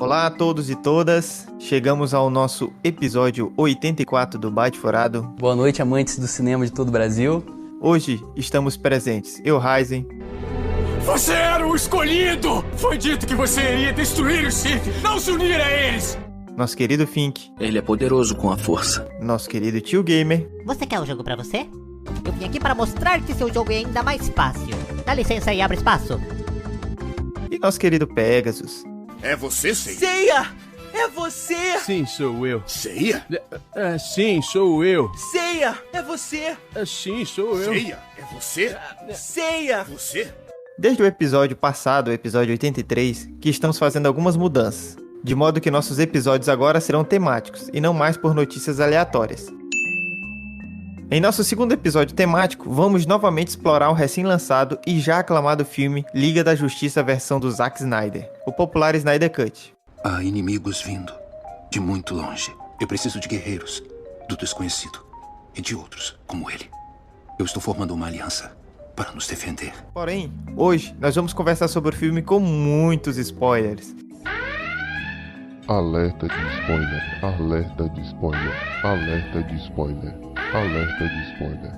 Olá a todos e todas, chegamos ao nosso episódio 84 do Bate Furado. Boa noite, amantes do cinema de todo o Brasil. Hoje estamos presentes, eu, Ryzen. Você era o escolhido! Foi dito que você iria destruir o Sith, não se unir a eles! Nosso querido Fink. Ele é poderoso com a força. Nosso querido Tio Gamer. Você quer o jogo pra você? Eu vim aqui para mostrar que seu jogo é ainda mais fácil. Dá licença e abre espaço. E nosso querido Pegasus. É você, Seiya? Seiya! É você! Sim, sou eu. Seiya? Sim, sou eu. Seiya! É você! Sim, sou eu. Seiya? É você? Seiya! Você? Desde o episódio passado, o episódio 83, que estamos fazendo algumas mudanças. De modo que nossos episódios agora serão temáticos, e não mais por notícias aleatórias. Em nosso segundo episódio temático, vamos novamente explorar o recém-lançado e já aclamado filme Liga da Justiça versão do Zack Snyder, o popular Snyder Cut. Há inimigos vindo de muito longe. Eu preciso de guerreiros, do desconhecido e de outros como ele. Eu estou formando uma aliança para nos defender. Porém, hoje nós vamos conversar sobre o filme com muitos spoilers. Alerta de spoiler, alerta de spoiler, alerta de spoiler, alerta de spoiler.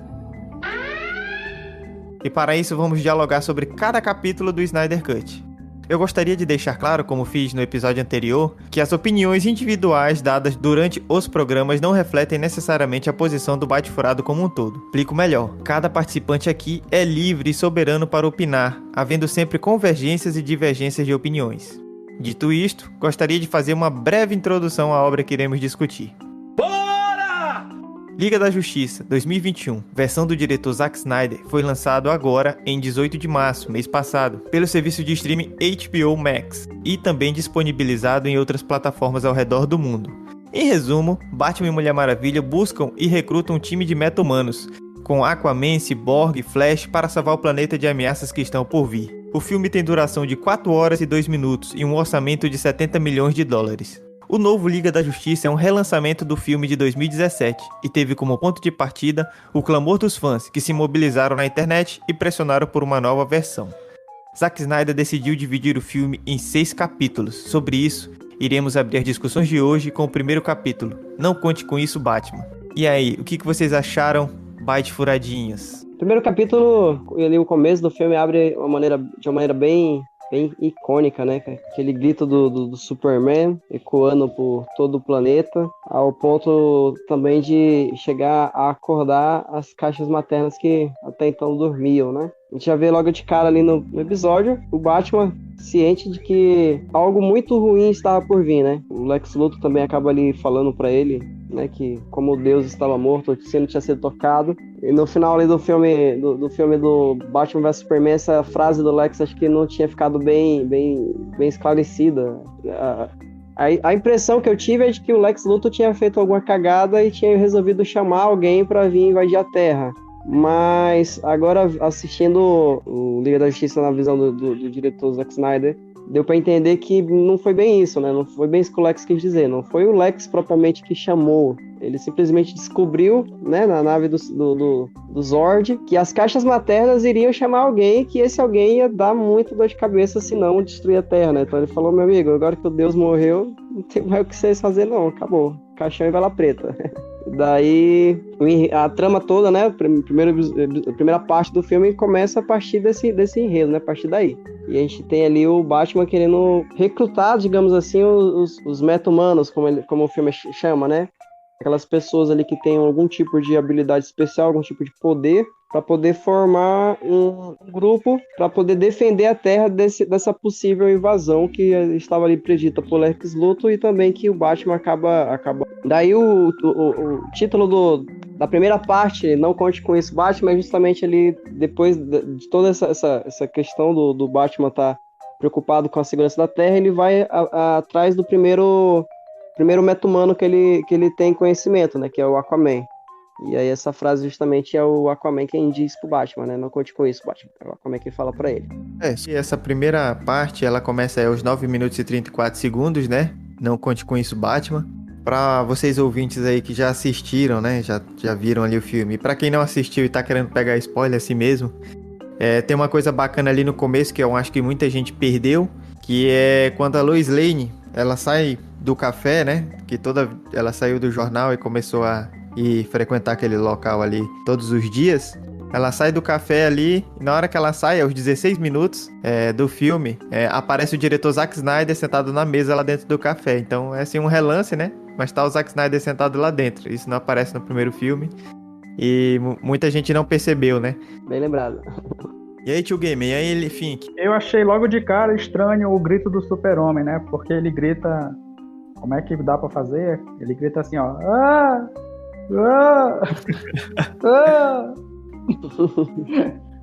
E para isso vamos dialogar sobre cada capítulo do Snyder Cut. Eu gostaria de deixar claro, como fiz no episódio anterior, que as opiniões individuais dadas durante os programas não refletem necessariamente a posição do Bate Furado como um todo. Explico melhor. Cada participante aqui é livre e soberano para opinar, havendo sempre convergências e divergências de opiniões. Dito isto, gostaria de fazer uma breve introdução à obra que iremos discutir. Bora! Liga da Justiça, 2021, versão do diretor Zack Snyder, foi lançado agora, em 18 de março, mês passado, pelo serviço de streaming HBO Max, e também disponibilizado em outras plataformas ao redor do mundo. Em resumo, Batman e Mulher Maravilha buscam e recrutam um time de meta-humanos, com Aquaman, Cyborg e Flash para salvar o planeta de ameaças que estão por vir. O filme tem duração de 4 horas e 2 minutos e um orçamento de 70 milhões de dólares. O novo Liga da Justiça é um relançamento do filme de 2017 e teve como ponto de partida o clamor dos fãs que se mobilizaram na internet e pressionaram por uma nova versão. Zack Snyder decidiu dividir o filme em 6 capítulos. Sobre isso, iremos abrir as discussões de hoje com o primeiro capítulo. Não conte com isso, Batman. E aí, o que vocês acharam, Bate Furadinhos? Primeiro capítulo, ali o começo do filme abre de uma maneira bem icônica, né? Aquele grito do Superman ecoando por todo o planeta, ao ponto também de chegar a acordar as caixas maternas que até então dormiam, né? A gente já vê logo de cara ali no episódio o Batman ciente de que algo muito ruim estava por vir, né? O Lex Luthor também acaba ali falando pra ele, né, que como Deus estava morto, o sino tinha sido tocado. E no final ali do filme do Batman vs Superman, essa frase do Lex acho que não tinha ficado bem esclarecida. A impressão que eu tive é de que o Lex Luthor tinha feito alguma cagada e tinha resolvido chamar alguém para vir invadir a Terra. Mas agora, assistindo o Liga da Justiça na visão do diretor Zack Snyder, deu pra entender que não foi bem isso, né? Não foi bem isso que o Lex quis dizer. Não foi o Lex propriamente que chamou. Ele simplesmente descobriu, né, na nave do Zord, que as caixas maternas iriam chamar alguém, que esse alguém ia dar muito dor de cabeça se não destruir a Terra, né? Então ele falou, meu amigo, agora que o Deus morreu, não tem mais o que vocês fazer não, acabou. Caixão e vela preta. Daí a trama toda, né, a primeira parte do filme começa a partir desse enredo, né, a partir daí. E a gente tem ali o Batman querendo recrutar, digamos assim, os meta-humanos, como o filme chama, né? Aquelas pessoas ali que têm algum tipo de habilidade especial, algum tipo de poder, para poder formar um grupo para poder defender a Terra dessa possível invasão que estava ali predita por Lex Luthor e também que o Batman acaba. Daí o título da primeira parte, Não Conte Com Isso, Batman, é justamente ali depois de toda essa questão do Batman estar preocupado com a segurança da Terra, ele vai atrás do primeiro meta-humano que ele tem conhecimento, né, que é o Aquaman. E aí essa frase justamente é o Aquaman quem diz pro Batman, né? Não conte com isso, Batman. É o Aquaman que fala pra ele. E essa primeira parte, ela começa aos 9 minutos e 34 segundos, né? Não conte com isso, Batman. Pra vocês ouvintes aí que já assistiram, né? Já viram ali o filme. E pra quem não assistiu e tá querendo pegar spoiler assim mesmo, tem uma coisa bacana ali no começo que eu acho que muita gente perdeu, que é quando a Lois Lane ela sai do café, né? Ela saiu do jornal e começou a ir frequentar aquele local ali todos os dias. Ela sai do café ali, e na hora que ela sai, aos 16 minutos do filme, aparece o diretor Zack Snyder sentado na mesa lá dentro do café. Então é assim um relance, né? Mas tá o Zack Snyder sentado lá dentro. Isso não aparece no primeiro filme. E muita gente não percebeu, né? Bem lembrado. E aí, Tio Gamer, e aí, Fink? Eu achei logo de cara estranho o grito do Super-Homem, né? Porque ele grita... Como é que dá pra fazer? Ele grita assim, ó... Ah! Ah! Ah!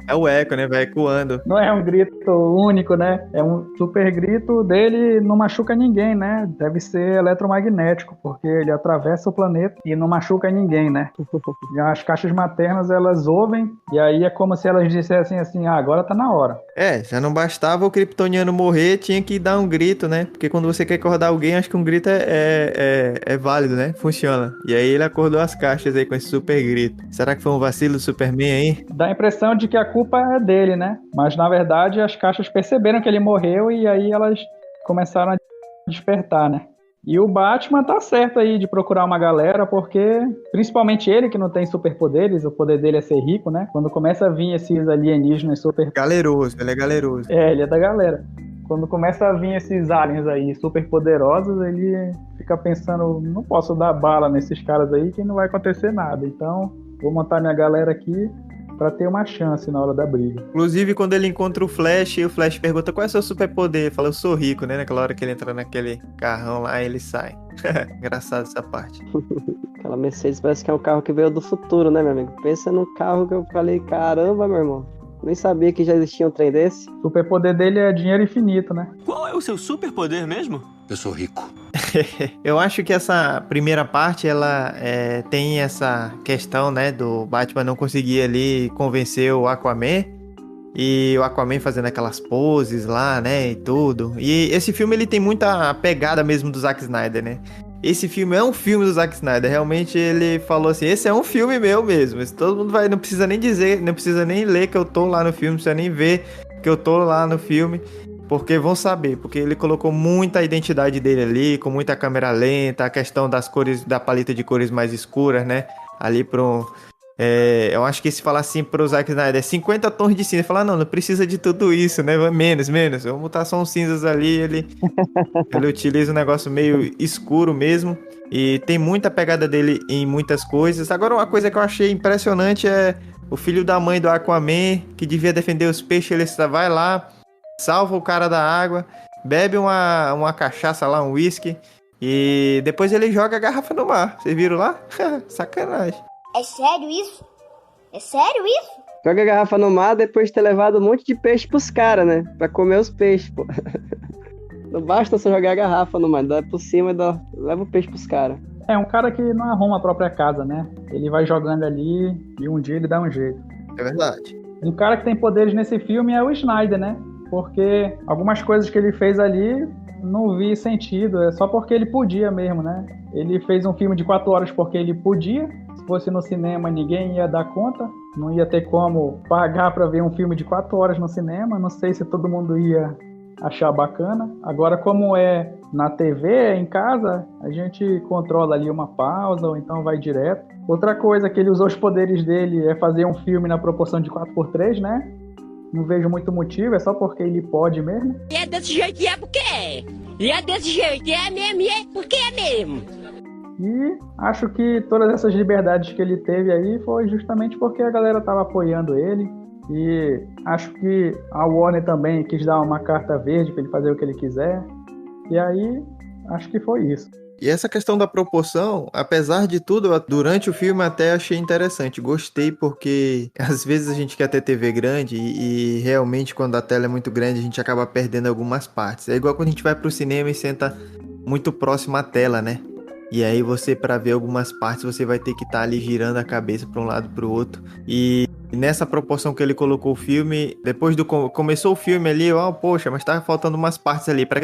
É o eco, né? Vai ecoando. Não é um grito único, né? É um super grito dele, não machuca ninguém, né? Deve ser eletromagnético, porque ele atravessa o planeta e não machuca ninguém, né? E as caixas maternas, elas ouvem, e aí é como se elas dissessem assim, agora tá na hora. Já não bastava o kryptoniano morrer, tinha que dar um grito, né? Porque quando você quer acordar alguém, acho que um grito é válido, né? Funciona. E aí ele acordou as caixas aí com esse super grito. Será que foi um vacilo do Superman aí? Dá a impressão de que a culpa é dele, né? Mas na verdade as caixas perceberam que ele morreu e aí elas começaram a despertar, né? E o Batman tá certo aí de procurar uma galera, porque principalmente ele que não tem superpoderes, o poder dele é ser rico, né? Quando começa a vir esses alienígenas super... Galeroso, ele é galeroso. Ele é da galera. Quando começa a vir esses aliens aí super poderosos, ele fica pensando, não posso dar bala nesses caras aí que não vai acontecer nada. Então, vou montar minha galera aqui pra ter uma chance na hora da briga. Inclusive, quando ele encontra o Flash, e o Flash pergunta qual é o seu superpoder. Ele fala, eu sou rico, né? Naquela hora que ele entra naquele carrão lá, ele sai. Engraçado essa parte. Aquela Mercedes parece que é um carro que veio do futuro, né, meu amigo? Pensa num carro que eu falei, caramba, meu irmão. Nem sabia que já existia um trem desse. O superpoder dele é dinheiro infinito, né? Qual é o seu superpoder mesmo? Eu sou rico. Eu acho que essa primeira parte, ela tem essa questão, né, do Batman não conseguir ali convencer o Aquaman. E o Aquaman fazendo aquelas poses lá, né, e tudo. E esse filme, ele tem muita pegada mesmo do Zack Snyder, né? Esse filme é um filme do Zack Snyder. Realmente ele falou assim, esse é um filme meu mesmo. Todo mundo não precisa nem dizer, não precisa nem ler que eu tô lá no filme, não precisa nem ver que eu tô lá no filme, porque vão saber, porque ele colocou muita identidade dele ali, com muita câmera lenta, a questão das cores, da paleta de cores mais escuras, né? Ali pro... eu acho que se falar assim pro Zack Snyder, 50 tons de cinza, falar, não precisa de tudo isso, né? Menos, vamos botar só uns cinzas ali, ele utiliza um negócio meio escuro mesmo, e tem muita pegada dele em muitas coisas. Agora, uma coisa que eu achei impressionante é o filho da mãe do Aquaman, que devia defender os peixes, ele vai lá, salva o cara da água, bebe uma cachaça lá, um whisky, e depois ele joga a garrafa no mar. Vocês viram lá? Sacanagem. É sério isso? É sério isso? Joga a garrafa no mar depois de ter levado um monte de peixe pros caras, né? Pra comer os peixes, pô. Não basta só jogar a garrafa no mar, dá por cima e leva o peixe pros caras. É um cara que não arruma a própria casa, né? Ele vai jogando ali e um dia ele dá um jeito. É verdade. Um cara que tem poderes nesse filme é o Snyder, né? Porque algumas coisas que ele fez ali não vi sentido, é só porque ele podia mesmo, né? Ele fez um filme de 4 horas porque ele podia. Se fosse no cinema, ninguém ia dar conta. Não ia ter como pagar para ver um filme de 4 horas no cinema. Não sei se todo mundo ia achar bacana. Agora, como é na TV, em casa, a gente controla ali uma pausa ou então vai direto. Outra coisa que ele usou os poderes dele é fazer um filme na proporção de 4:3, né? Não vejo muito motivo, é só porque ele pode mesmo. E é desse jeito e é porque é. E é desse jeito e é mesmo e é porque é mesmo. E acho que todas essas liberdades que ele teve aí foi justamente porque a galera tava apoiando ele. E acho que a Warner também quis dar uma carta verde para ele fazer o que ele quiser. E aí, acho que foi isso. E essa questão da proporção, apesar de tudo, durante o filme até achei interessante. Gostei porque às vezes a gente quer ter TV grande e realmente quando a tela é muito grande a gente acaba perdendo algumas partes. É igual quando a gente vai pro cinema e senta muito próximo à tela, né? E aí você, para ver algumas partes, você vai ter que estar ali girando a cabeça para um lado e para o outro. E nessa proporção que ele colocou o filme, depois começou o filme ali, poxa, mas tá faltando umas partes ali. Para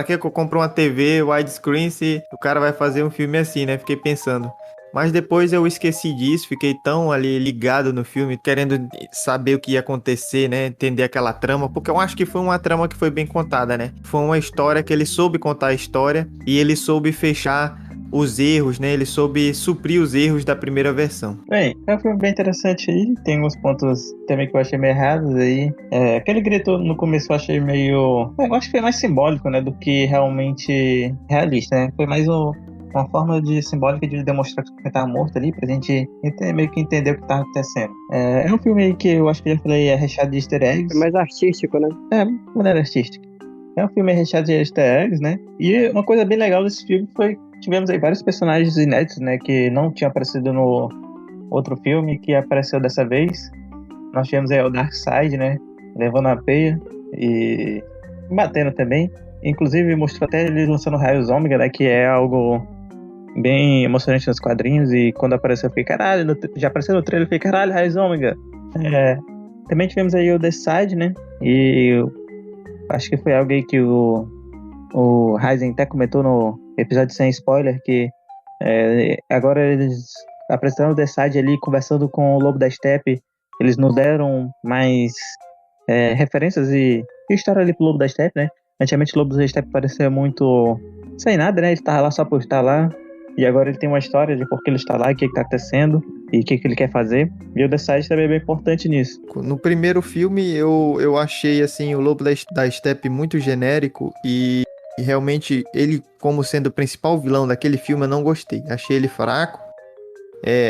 que eu compro uma TV widescreen se o cara vai fazer um filme assim, né? Fiquei pensando. Mas depois eu esqueci disso, fiquei tão ali ligado no filme, querendo saber o que ia acontecer, né? Entender aquela trama, porque eu acho que foi uma trama que foi bem contada, né? Foi uma história que ele soube contar a história e ele soube fechar os erros, né? Ele soube suprir os erros da primeira versão. Bem, é um filme bem interessante aí. Tem alguns pontos também que eu achei meio errados aí. Aquele grito no começo eu achei meio... Eu acho que foi mais simbólico, né? Do que realmente realista, né? Foi mais uma forma simbólica de demonstrar que ele estava morto ali, pra gente meio que entender o que estava acontecendo. É um filme aí que eu acho que eu já falei, é recheado de easter eggs. É mais artístico, né? De maneira artística. É um filme recheado de easter eggs, né? E uma coisa bem legal desse filme foi tivemos aí vários personagens inéditos, né, que não tinham aparecido no outro filme, que apareceu dessa vez. Nós tivemos aí o Darkseid, né, levando a peia e batendo também. Inclusive mostrou até ele lançando raios ômega, né, que é algo bem emocionante nos quadrinhos, e quando apareceu eu fiquei, caralho, já apareceu no trailer, eu fiquei, caralho, raios ômega. Também tivemos aí o Darkseid, né, e acho que foi algo aí que o Ryzen até comentou no episódio sem spoiler, que agora eles apresentando o Darkseid ali, conversando com o Lobo da Steppe, eles nos deram mais referências e história ali pro Lobo da Steppe, né? Antigamente o Lobo da Steppe parecia muito sem nada, né? Ele tava lá só por estar lá, e agora ele tem uma história de por que ele está lá, o que tá acontecendo e o que ele quer fazer. E o Darkseid também é bem importante nisso. No primeiro filme eu achei assim o Lobo da Steppe muito genérico e realmente ele, como sendo o principal vilão daquele filme, eu não gostei. Achei ele fraco.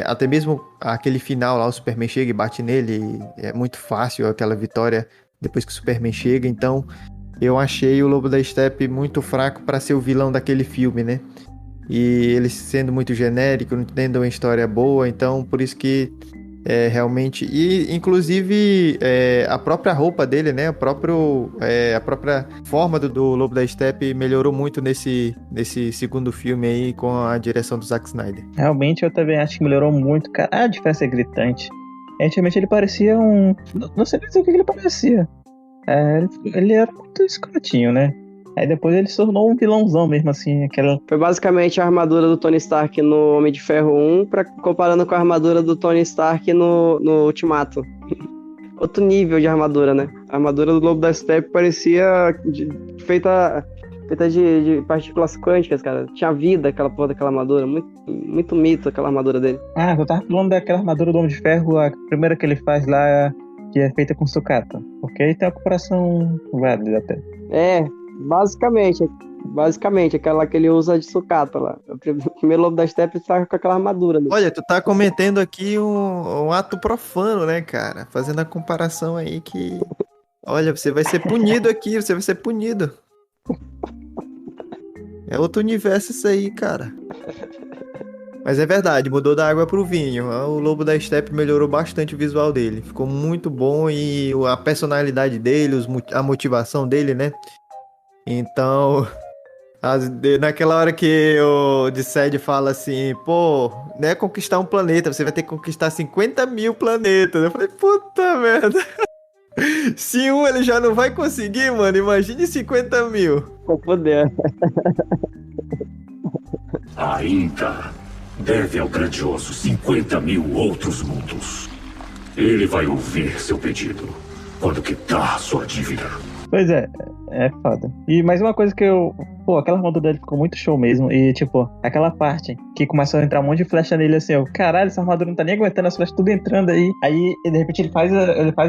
Até mesmo aquele final lá, o Superman chega e bate nele, é muito fácil aquela vitória depois que o Superman chega. Então eu achei o Lobo da Steppe muito fraco para ser o vilão daquele filme, né? E ele sendo muito genérico, não tendo uma história boa, então por isso que realmente... E inclusive a própria roupa dele, né? A própria forma do Lobo da Steppe melhorou muito nesse segundo filme aí com a direção do Zack Snyder. Realmente eu também acho que melhorou muito, cara. A diferença é gritante. Antigamente ele parecia não sei dizer o que ele parecia. Ele era muito escrotinho, né? Aí depois ele se tornou um vilãozão mesmo, assim, Foi basicamente a armadura do Tony Stark no Homem de Ferro 1, comparando com a armadura do Tony Stark no Ultimato. Outro nível de armadura, né? A armadura do Lobo da Steppe parecia feita de partículas quânticas, cara. Tinha vida aquela porra daquela armadura. Muito, muito mito aquela armadura dele. Eu tava falando daquela armadura do Homem de Ferro, a primeira que ele faz lá, que é feita com sucata. Porque aí tem uma comparação válida até. Basicamente, aquela que ele usa de sucata lá. O primeiro Lobo da Steppe tá com aquela armadura. Né? Olha, tu tá cometendo aqui um ato profano, né, cara? Fazendo a comparação aí que... Olha, você vai ser punido aqui, você vai ser punido. É outro universo isso aí, cara. Mas é verdade, mudou da água pro vinho. O Lobo da Steppe melhorou bastante o visual dele. Ficou muito bom e a personalidade dele, a motivação dele, né? Então, naquela hora que o Darkseid fala assim, pô, não é conquistar um planeta, você vai ter que conquistar 50 mil planetas. Eu falei, puta merda. Se um ele já não vai conseguir, mano, imagine 50 mil. Com poder. Ainda deve ao grandioso 50 mil outros mundos. Ele vai ouvir seu pedido quando quitar sua dívida. Pois é foda. E mais uma coisa que aquela armadura dele ficou muito show mesmo. E tipo, aquela parte que começou a entrar um monte de flecha nele assim, caralho, essa armadura não tá nem aguentando, as flechas tudo entrando aí. Aí de repente ele faz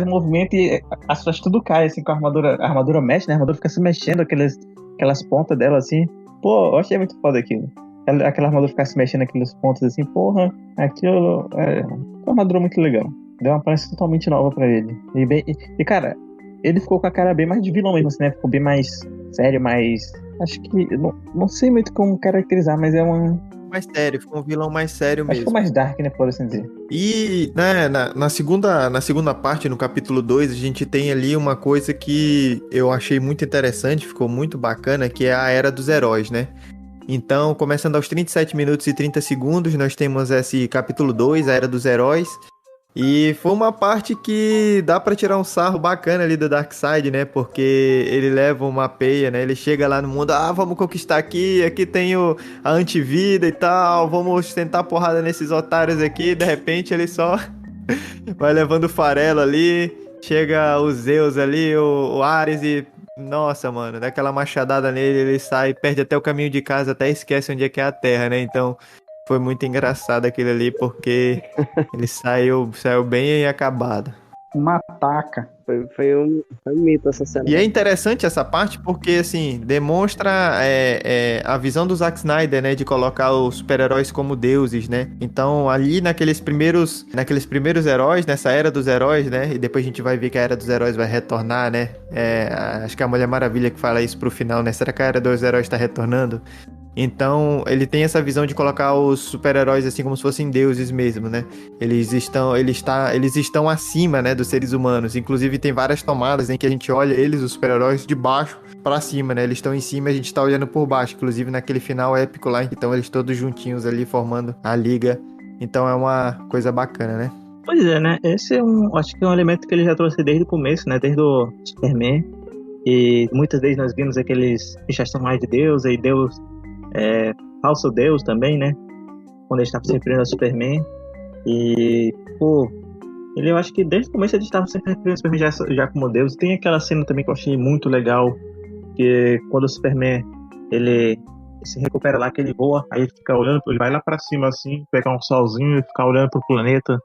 um movimento e as flechas tudo caem assim com a armadura mexe, né? A armadura fica se mexendo, aquelas pontas dela assim. Pô, eu achei muito foda aquilo. Aquela armadura ficar se mexendo naqueles pontos assim, porra, aquilo é uma armadura muito legal. Deu uma aparência totalmente nova pra ele. E cara, ele ficou com a cara bem mais de vilão mesmo, assim, né? Ficou bem mais sério, mais... Acho que... Não sei muito como caracterizar, mas é uma... Mais sério, ficou um vilão mais sério mesmo. Acho que ficou mais dark, né? Por assim dizer. E, né, na segunda parte, no capítulo 2, a gente tem ali uma coisa que eu achei muito interessante, ficou muito bacana, que é a Era dos Heróis, né? Então, começando aos 37 minutos e 30 segundos, nós temos esse capítulo 2, a Era dos Heróis. E foi uma parte que dá pra tirar um sarro bacana ali do Darkseid, né? Porque ele leva uma peia, né? Ele chega lá no mundo, vamos conquistar aqui tem a antivida e tal, vamos tentar porrada nesses otários aqui. De repente ele só vai levando o farelo ali, chega o Zeus ali, o Ares e... Nossa, mano, dá aquela machadada nele, ele sai, perde até o caminho de casa, até esquece onde é que é a Terra, né? Então... Foi muito engraçado aquele ali, porque ele saiu bem acabado. Uma taca. Foi um mito essa cena. E é interessante essa parte porque, assim, demonstra a visão do Zack Snyder, né? De colocar os super-heróis como deuses, né? Então, ali naqueles primeiros heróis, nessa era dos heróis, né? E depois a gente vai ver que a era dos heróis vai retornar, né? Acho que é a Mulher Maravilha que fala isso pro final, né? Será que a era dos heróis tá retornando? Então, ele tem essa visão de colocar os super-heróis assim como se fossem deuses mesmo, né? Eles estão acima, né, dos seres humanos. Inclusive, tem várias tomadas em que a gente olha eles, os super-heróis, de baixo pra cima, né? Eles estão em cima e a gente tá olhando por baixo. Inclusive, naquele final épico lá, então eles todos juntinhos ali, formando a liga. Então, é uma coisa bacana, né? Pois é, né? Esse acho que é um elemento que ele já trouxe desde o começo, né? Desde o Superman. E muitas vezes nós vimos aqueles que já são mais de Deus, e Deus... falso Deus também, né? Quando ele estava se referindo ao Superman. E, eu acho que desde o começo ele estava sempre referindo ao Superman já como Deus. Tem aquela cena também que eu achei muito legal, que quando o Superman ele se recupera lá, que ele voa, aí ele fica olhando, ele vai lá pra cima assim, pegar um solzinho e ficar olhando pro planeta.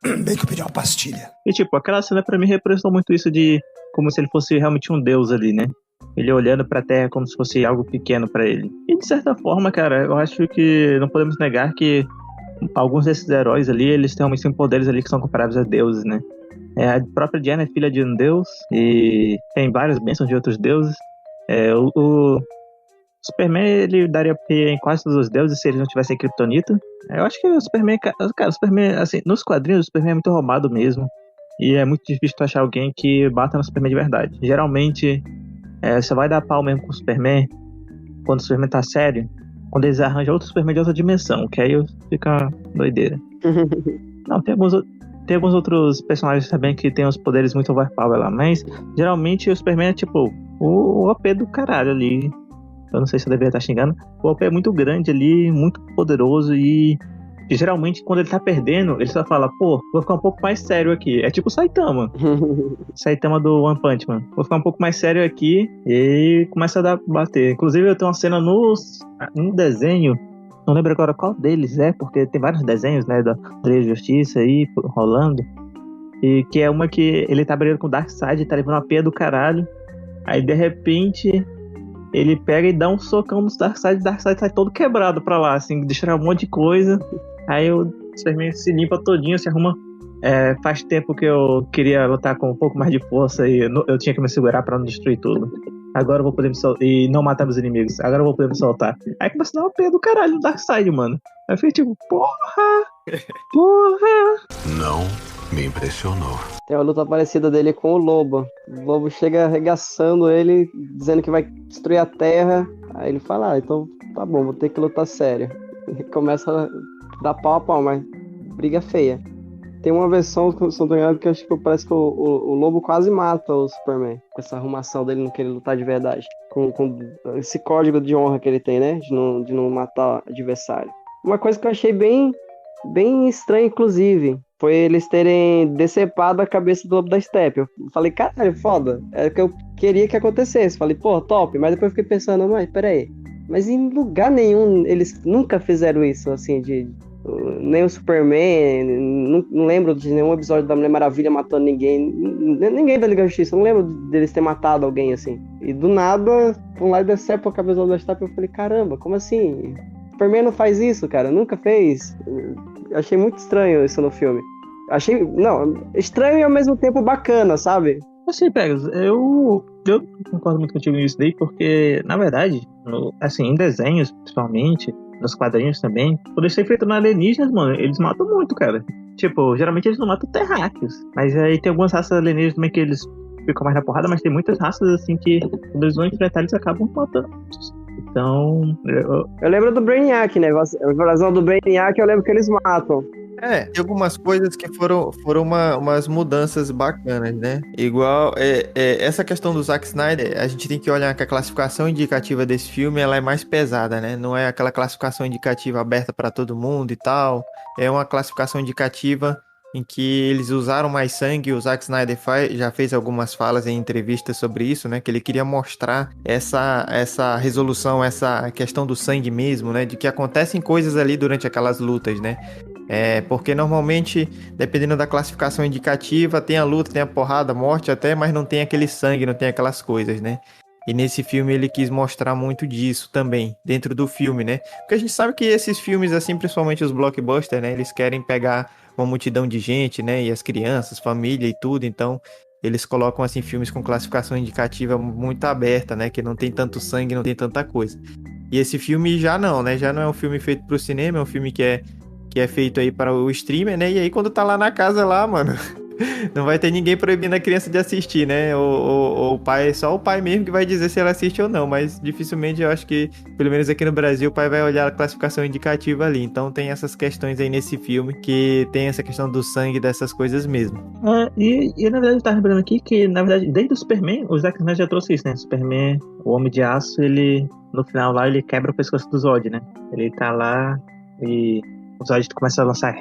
Bem que eu pedi uma pastilha. E tipo, aquela cena pra mim representou muito isso de como se ele fosse realmente um deus ali, né? Ele olhando pra Terra como se fosse algo pequeno pra ele. E de certa forma, cara, eu acho que não podemos negar que alguns desses heróis ali, eles realmente têm poderes ali que são comparáveis a deuses, né? A própria Diana é filha de um deus e tem várias bênçãos de outros deuses. O Superman, ele daria P em quase todos os deuses se ele não tivesse a Kryptonita. Eu acho que o Superman, cara, o Superman, assim, nos quadrinhos o Superman é muito roubado mesmo. E é muito difícil tu achar alguém que bata no Superman de verdade. Geralmente, você vai dar pau mesmo com o Superman quando o Superman tá sério, quando eles arranjam outro Superman de outra dimensão, que aí fica doideira. Não, tem alguns outros personagens também que tem os poderes muito overpower lá, mas geralmente o Superman é tipo o OP do caralho ali. Eu não sei se eu deveria estar xingando. O OP é muito grande ali, muito poderoso e geralmente quando ele tá perdendo, ele só fala, vou ficar um pouco mais sério aqui. É tipo o Saitama. Saitama do One Punch Man. Vou ficar um pouco mais sério aqui e começa a bater. Inclusive eu tenho uma cena no desenho, não lembro agora qual deles porque tem vários desenhos, né, da Liga da Justiça aí rolando. E que é uma que ele tá brigando com o Darkseid, tá levando uma peia do caralho. Aí de repente ele pega e dá um socão no Darkseid, o Darkseid sai todo quebrado pra lá, assim, deixa um monte de coisa. Aí o Superman se limpa todinho, se arruma. Faz tempo que eu queria lutar com um pouco mais de força e eu tinha que me segurar pra não destruir tudo. Agora eu vou poder me soltar e não matar meus inimigos. Agora eu vou poder me soltar. Aí começa a dar uma pena do caralho no Darkseid, mano. Aí eu fiquei tipo, porra! Não me impressionou. Tem uma luta parecida dele com o Lobo. O Lobo chega arregaçando ele, dizendo que vai destruir a Terra. Aí ele fala, então tá bom, vou ter que lutar sério. E começa a dar pau a pau, mas briga feia. Tem uma versão, se não tô enganado, que acho que parece que o Lobo quase mata o Superman. Com essa arrumação dele não querer lutar de verdade. Com esse código de honra que ele tem, né? De não matar adversário. Uma coisa que eu achei bem estranha, inclusive, foi eles terem decepado a cabeça do Lobo da Steppe. Eu falei, caralho, foda. É o que eu queria que acontecesse. Falei, top. Mas depois eu fiquei pensando, mas peraí. Mas em lugar nenhum eles nunca fizeram isso, assim, nem o Superman, não lembro de nenhum episódio da Mulher Maravilha matando ninguém da Liga da Justiça, não lembro deles ter matado alguém assim. E do nada, um lá decepa a cabeça do Lobo da Steppe, eu falei, caramba, como assim? Superman não faz isso, cara, nunca fez. Achei muito estranho isso no filme. Estranho e ao mesmo tempo bacana, sabe? Assim, Pegas, eu concordo muito contigo nisso daí, porque, na verdade, em desenhos, principalmente, nos quadrinhos também, quando eles estão enfrentando alienígenas, mano, eles matam muito, cara. Tipo, geralmente eles não matam terráqueos, mas aí tem algumas raças alienígenas também que eles ficam mais na porrada, mas tem muitas raças, assim, que quando eles vão enfrentar, eles acabam matando. Então... Eu lembro do Brainiac, né? A invasão do Brainiac, eu lembro que eles matam. Tem algumas coisas que foram umas mudanças bacanas, né? Igual, essa questão do Zack Snyder, a gente tem que olhar que a classificação indicativa desse filme, ela é mais pesada, né? Não é aquela classificação indicativa aberta para todo mundo e tal. É uma classificação indicativa em que eles usaram mais sangue. O Zack Snyder já fez algumas falas em entrevistas sobre isso, né? Que ele queria mostrar essa resolução, essa questão do sangue mesmo, né? De que acontecem coisas ali durante aquelas lutas, né? Porque normalmente, dependendo da classificação indicativa, tem a luta, tem a porrada, a morte até, mas não tem aquele sangue, não tem aquelas coisas, né? E nesse filme ele quis mostrar muito disso também, dentro do filme, né? Porque a gente sabe que esses filmes, assim, principalmente os blockbusters, né? Eles querem pegar uma multidão de gente, né? E as crianças, família e tudo, então eles colocam, assim, filmes com classificação indicativa muito aberta, né? Que não tem tanto sangue, não tem tanta coisa. E esse filme já não, né? Já não é um filme feito pro cinema, é um filme que é feito aí para o streamer, né? E aí quando tá lá na casa lá, mano, não vai ter ninguém proibindo a criança de assistir, né? O pai, só o pai mesmo que vai dizer se ela assiste ou não, mas dificilmente eu acho que, pelo menos aqui no Brasil, o pai vai olhar a classificação indicativa ali. Então tem essas questões aí nesse filme, que tem essa questão do sangue, dessas coisas mesmo. E na verdade eu tava lembrando aqui que, na verdade, desde o Superman, o Zack Snyder já trouxe isso, né? Superman, o Homem de Aço, ele, no final lá, ele quebra o pescoço do Zod, né? Ele tá lá e o Zod começa a lançar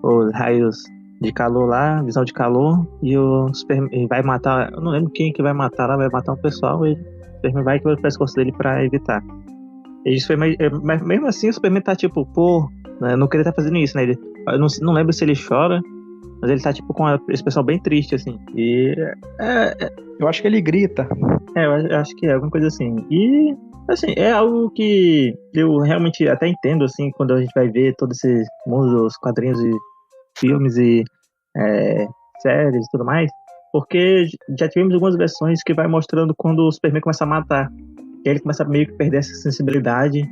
os raios de calor lá, visão de calor, e o Superman vai matar, eu não lembro quem que vai matar lá, vai matar um pessoal, e o Superman vai quebrar o pescoço dele pra evitar. E isso foi mas mesmo assim o Superman tá tipo, né, não queria estar fazendo isso, né? Eu não lembro se ele chora, mas ele tá tipo com esse pessoal bem triste, assim. E eu acho que ele grita. Eu acho que é alguma coisa assim. E assim, é algo que eu realmente até entendo, assim, quando a gente vai ver todo esse mundo dos quadrinhos e filmes e séries e tudo mais, porque já tivemos algumas versões que vai mostrando quando o Superman começa a matar, e aí ele começa a meio que perder essa sensibilidade,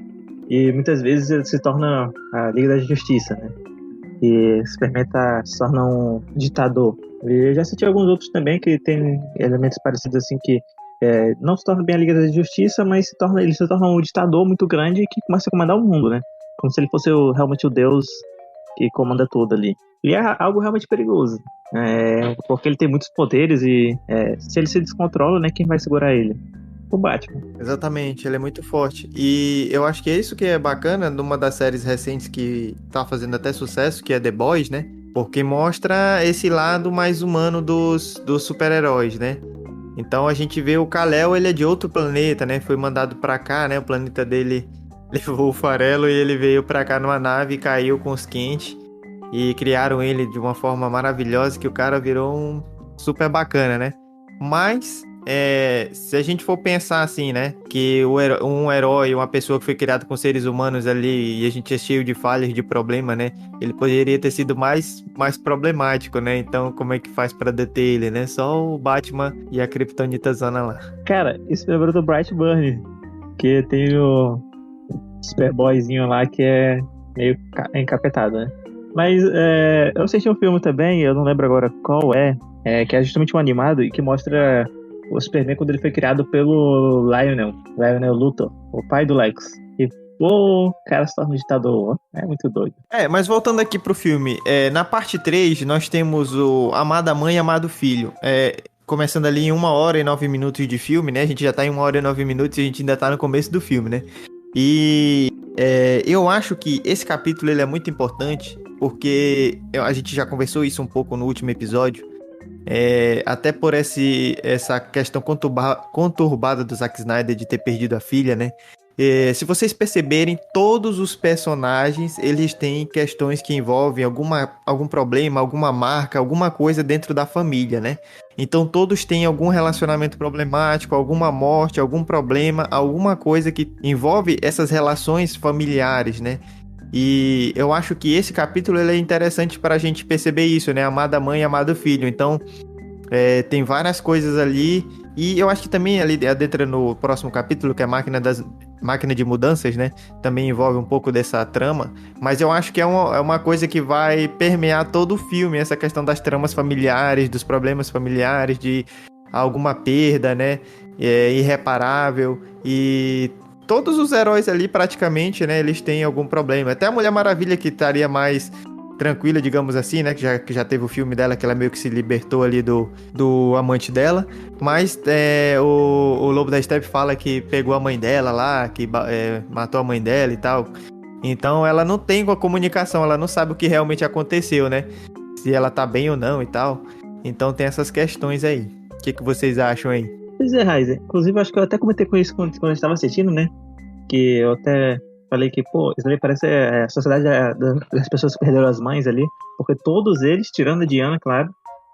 e muitas vezes ele se torna a Liga da Justiça, né? E o Superman se torna um ditador. E eu já assisti alguns outros também que tem elementos parecidos, assim, que não se torna bem a Liga da Justiça, mas ele se torna um ditador muito grande que começa a comandar o mundo, né? Como se ele fosse realmente o Deus que comanda tudo ali. E é algo realmente perigoso, porque ele tem muitos poderes e se ele se descontrola, né, quem vai segurar ele? O Batman. Exatamente, ele é muito forte. E eu acho que é isso que é bacana numa das séries recentes que tá fazendo até sucesso, que é The Boys, né? Porque mostra esse lado mais humano dos super-heróis, né? Então a gente vê o Kal-El, ele é de outro planeta, né? Foi mandado pra cá, né? O planeta dele levou o farelo e ele veio pra cá numa nave e caiu com os quentes. E criaram ele de uma forma maravilhosa que o cara virou um super bacana, né? Mas, se a gente for pensar assim, né? Que um herói, uma pessoa que foi criada com seres humanos ali e a gente é cheio de falhas, de problema, né? Ele poderia ter sido mais problemático, né? Então, como é que faz pra deter ele, né? Só o Batman e a Kryptonita Zona lá. Cara, isso me lembrou do Brightburn, que tem o Superboyzinho lá que é meio encapetado, né? Mas eu assisti um filme também, eu não lembro agora qual que é justamente um animado e que mostra o Superman quando ele foi criado pelo Lionel Luthor, o pai do Lex. E, o cara se torna um ditador, é muito doido. Mas voltando aqui pro filme, na parte 3 nós temos o Amada Mãe e Amado Filho. Começando ali em 1 hora e 9 minutos de filme, né? A gente já tá em 1 hora e 9 minutos e a gente ainda tá no começo do filme, né? E eu acho que esse capítulo ele é muito importante, porque a gente já conversou isso um pouco no último episódio, até por essa questão conturbada do Zack Snyder de ter perdido a filha, né? Se vocês perceberem, todos os personagens, eles têm questões que envolvem algum problema, alguma marca, alguma coisa dentro da família, né? Então todos têm algum relacionamento problemático, alguma morte, algum problema, alguma coisa que envolve essas relações familiares, né? E eu acho que esse capítulo ele é interessante para a gente perceber isso, né? Amada mãe, amado filho. Então, tem várias coisas ali. E eu acho que também ali adentra no próximo capítulo, que é a máquina de mudanças, né? Também envolve um pouco dessa trama. Mas eu acho que é uma coisa que vai permear todo o filme, essa questão das tramas familiares, dos problemas familiares, de alguma perda, né? Irreparável. E todos os heróis ali, praticamente, né? Eles têm algum problema. Até a Mulher Maravilha, que estaria mais tranquila, digamos assim, né? Que já teve o filme dela, que ela meio que se libertou ali do amante dela. Mas o Lobo da Steppe fala que pegou a mãe dela lá, que matou a mãe dela e tal. Então ela não tem a comunicação, ela não sabe o que realmente aconteceu, né? Se ela tá bem ou não e tal. Então tem essas questões aí. O que vocês acham aí? Pois é, Raizer. Inclusive, acho que eu até comentei com isso quando eu estava assistindo, né? Que eu até falei que, pô, isso ali parece a sociedade das pessoas que perderam as mães ali. Porque todos eles, tirando a Diana, claro.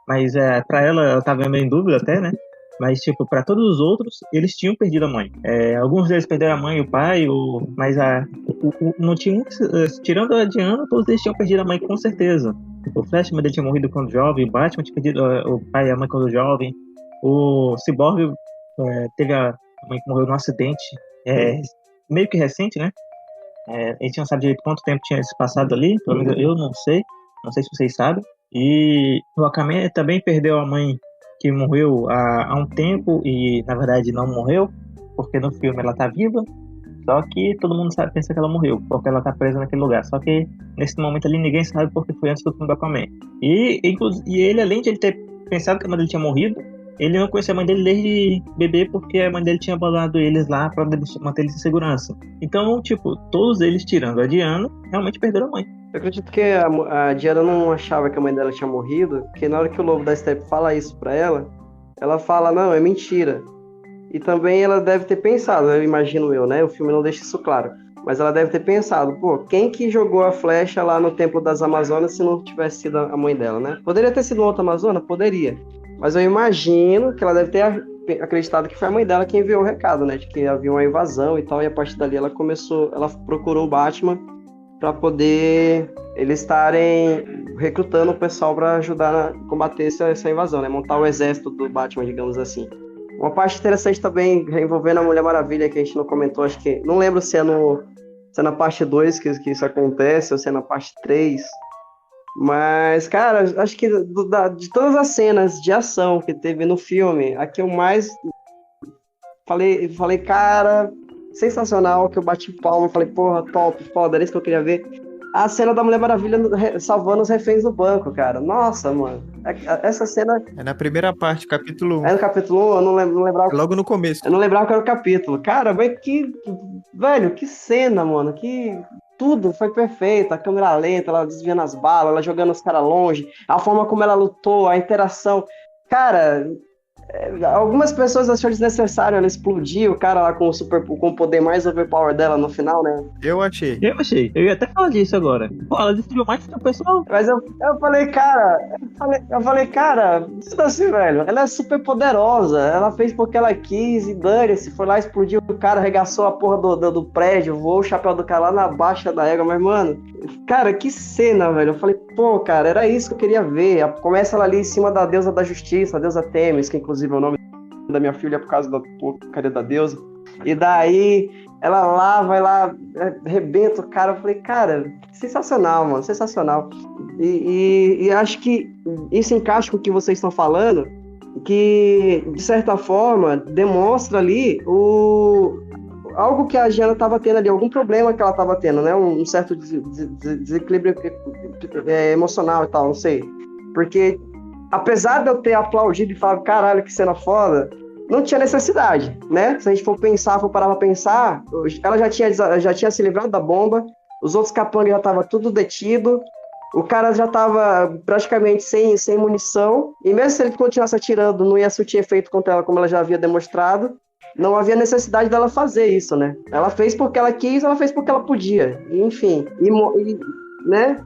Mas pra ela tava meio em dúvida até, né? Mas, tipo, pra todos os outros, eles tinham perdido a mãe. Alguns deles perderam a mãe e o pai, mas não tinha tirando a Diana, todos eles tinham perdido a mãe, com certeza. O Flash, a mãe dele tinha morrido quando jovem, o Batman tinha perdido o pai e a mãe quando jovem. O Cyborg teve a mãe que morreu num acidente meio que recente, né? A gente não sabe direito quanto tempo tinha se passado ali, pelo menos eu não sei se vocês sabem. E o Aquaman também perdeu a mãe, que morreu há um tempo e na verdade não morreu, porque no filme ela tá viva, só que todo mundo pensa que ela morreu, porque ela tá presa naquele lugar. Só que nesse momento ali ninguém sabe, porque foi antes do filme do Aquaman. E ele, além de ele ter pensado que a mãe dele tinha morrido, ele não conhecia a mãe dele desde bebê, porque a mãe dele tinha abandonado eles lá pra manter eles em segurança. Então, tipo, todos eles, tirando a Diana, realmente perderam a mãe. Eu acredito que a Diana não achava que a mãe dela tinha morrido, porque na hora que o Lobo da Steppe fala isso pra ela, ela fala, não, é mentira. E também ela deve ter pensado, eu imagino né? O filme não deixa isso claro. Mas ela deve ter pensado, pô, quem que jogou a flecha lá no Templo das Amazonas se não tivesse sido a mãe dela, né? Poderia ter sido uma outra Amazona? Poderia. Mas eu imagino que ela deve ter acreditado que foi a mãe dela que enviou o recado, né? De que havia uma invasão e tal, e a partir dali ela procurou o Batman para poder eles estarem recrutando o pessoal para ajudar a combater essa invasão, né? Montar o exército do Batman, digamos assim. Uma parte interessante também envolvendo a Mulher Maravilha, que a gente não comentou, acho que... Não lembro se é na parte 2 que isso acontece, ou se é na parte 3. Mas, cara, acho que de todas as cenas de ação que teve no filme, a que eu mais falei, cara, sensacional, que eu bati palma, falei, porra, top, foda, era isso que eu queria ver. A cena da Mulher Maravilha salvando os reféns do banco, cara. Nossa, mano. Essa cena... É na primeira parte, capítulo 1. É no capítulo 1? Eu não lembrava... É logo no começo. Eu não lembrava que era o capítulo. Cara, mas que... Velho, que cena, mano. Que... Tudo foi perfeito. A câmera lenta, ela desviando as balas, ela jogando os caras longe. A forma como ela lutou, a interação. Cara... Algumas pessoas acharam desnecessário ela explodir o cara lá com o poder mais overpower dela no final, né? Eu achei. Eu ia até falar disso agora. Pô, ela destruiu mais que o pessoal. Mas eu falei, cara... Isso assim, velho. Ela é super poderosa. Ela fez porque ela quis e dane-se. Foi lá, explodiu o cara, arregaçou a porra do prédio, voou o chapéu do cara lá na baixa da égua. Mas, mano... Cara, que cena, velho. Eu falei, pô, cara, era isso que eu queria ver. Começa ela ali em cima da deusa da justiça, a deusa Temis, que inclusive é o nome da minha filha por causa da porcaria da deusa. E daí, ela lá, vai lá, arrebenta o cara. Eu falei, cara, sensacional, mano, sensacional. E acho que isso encaixa com o que vocês estão falando, que, de certa forma, demonstra ali algo que a Diana estava tendo ali, algum problema que ela estava tendo, né? Um certo desequilíbrio emocional e tal, não sei. Porque, apesar de eu ter aplaudido e falado, caralho, que cena foda, não tinha necessidade, né? Se a gente for parar pra pensar, ela já tinha se livrado da bomba, os outros capangas já estavam tudo detido, o cara já estava praticamente sem munição, e mesmo se ele continuasse atirando, não ia surtir efeito contra ela, como ela já havia demonstrado. Não havia necessidade dela fazer isso, né? Ela fez porque ela quis, ela fez porque ela podia. Enfim, né?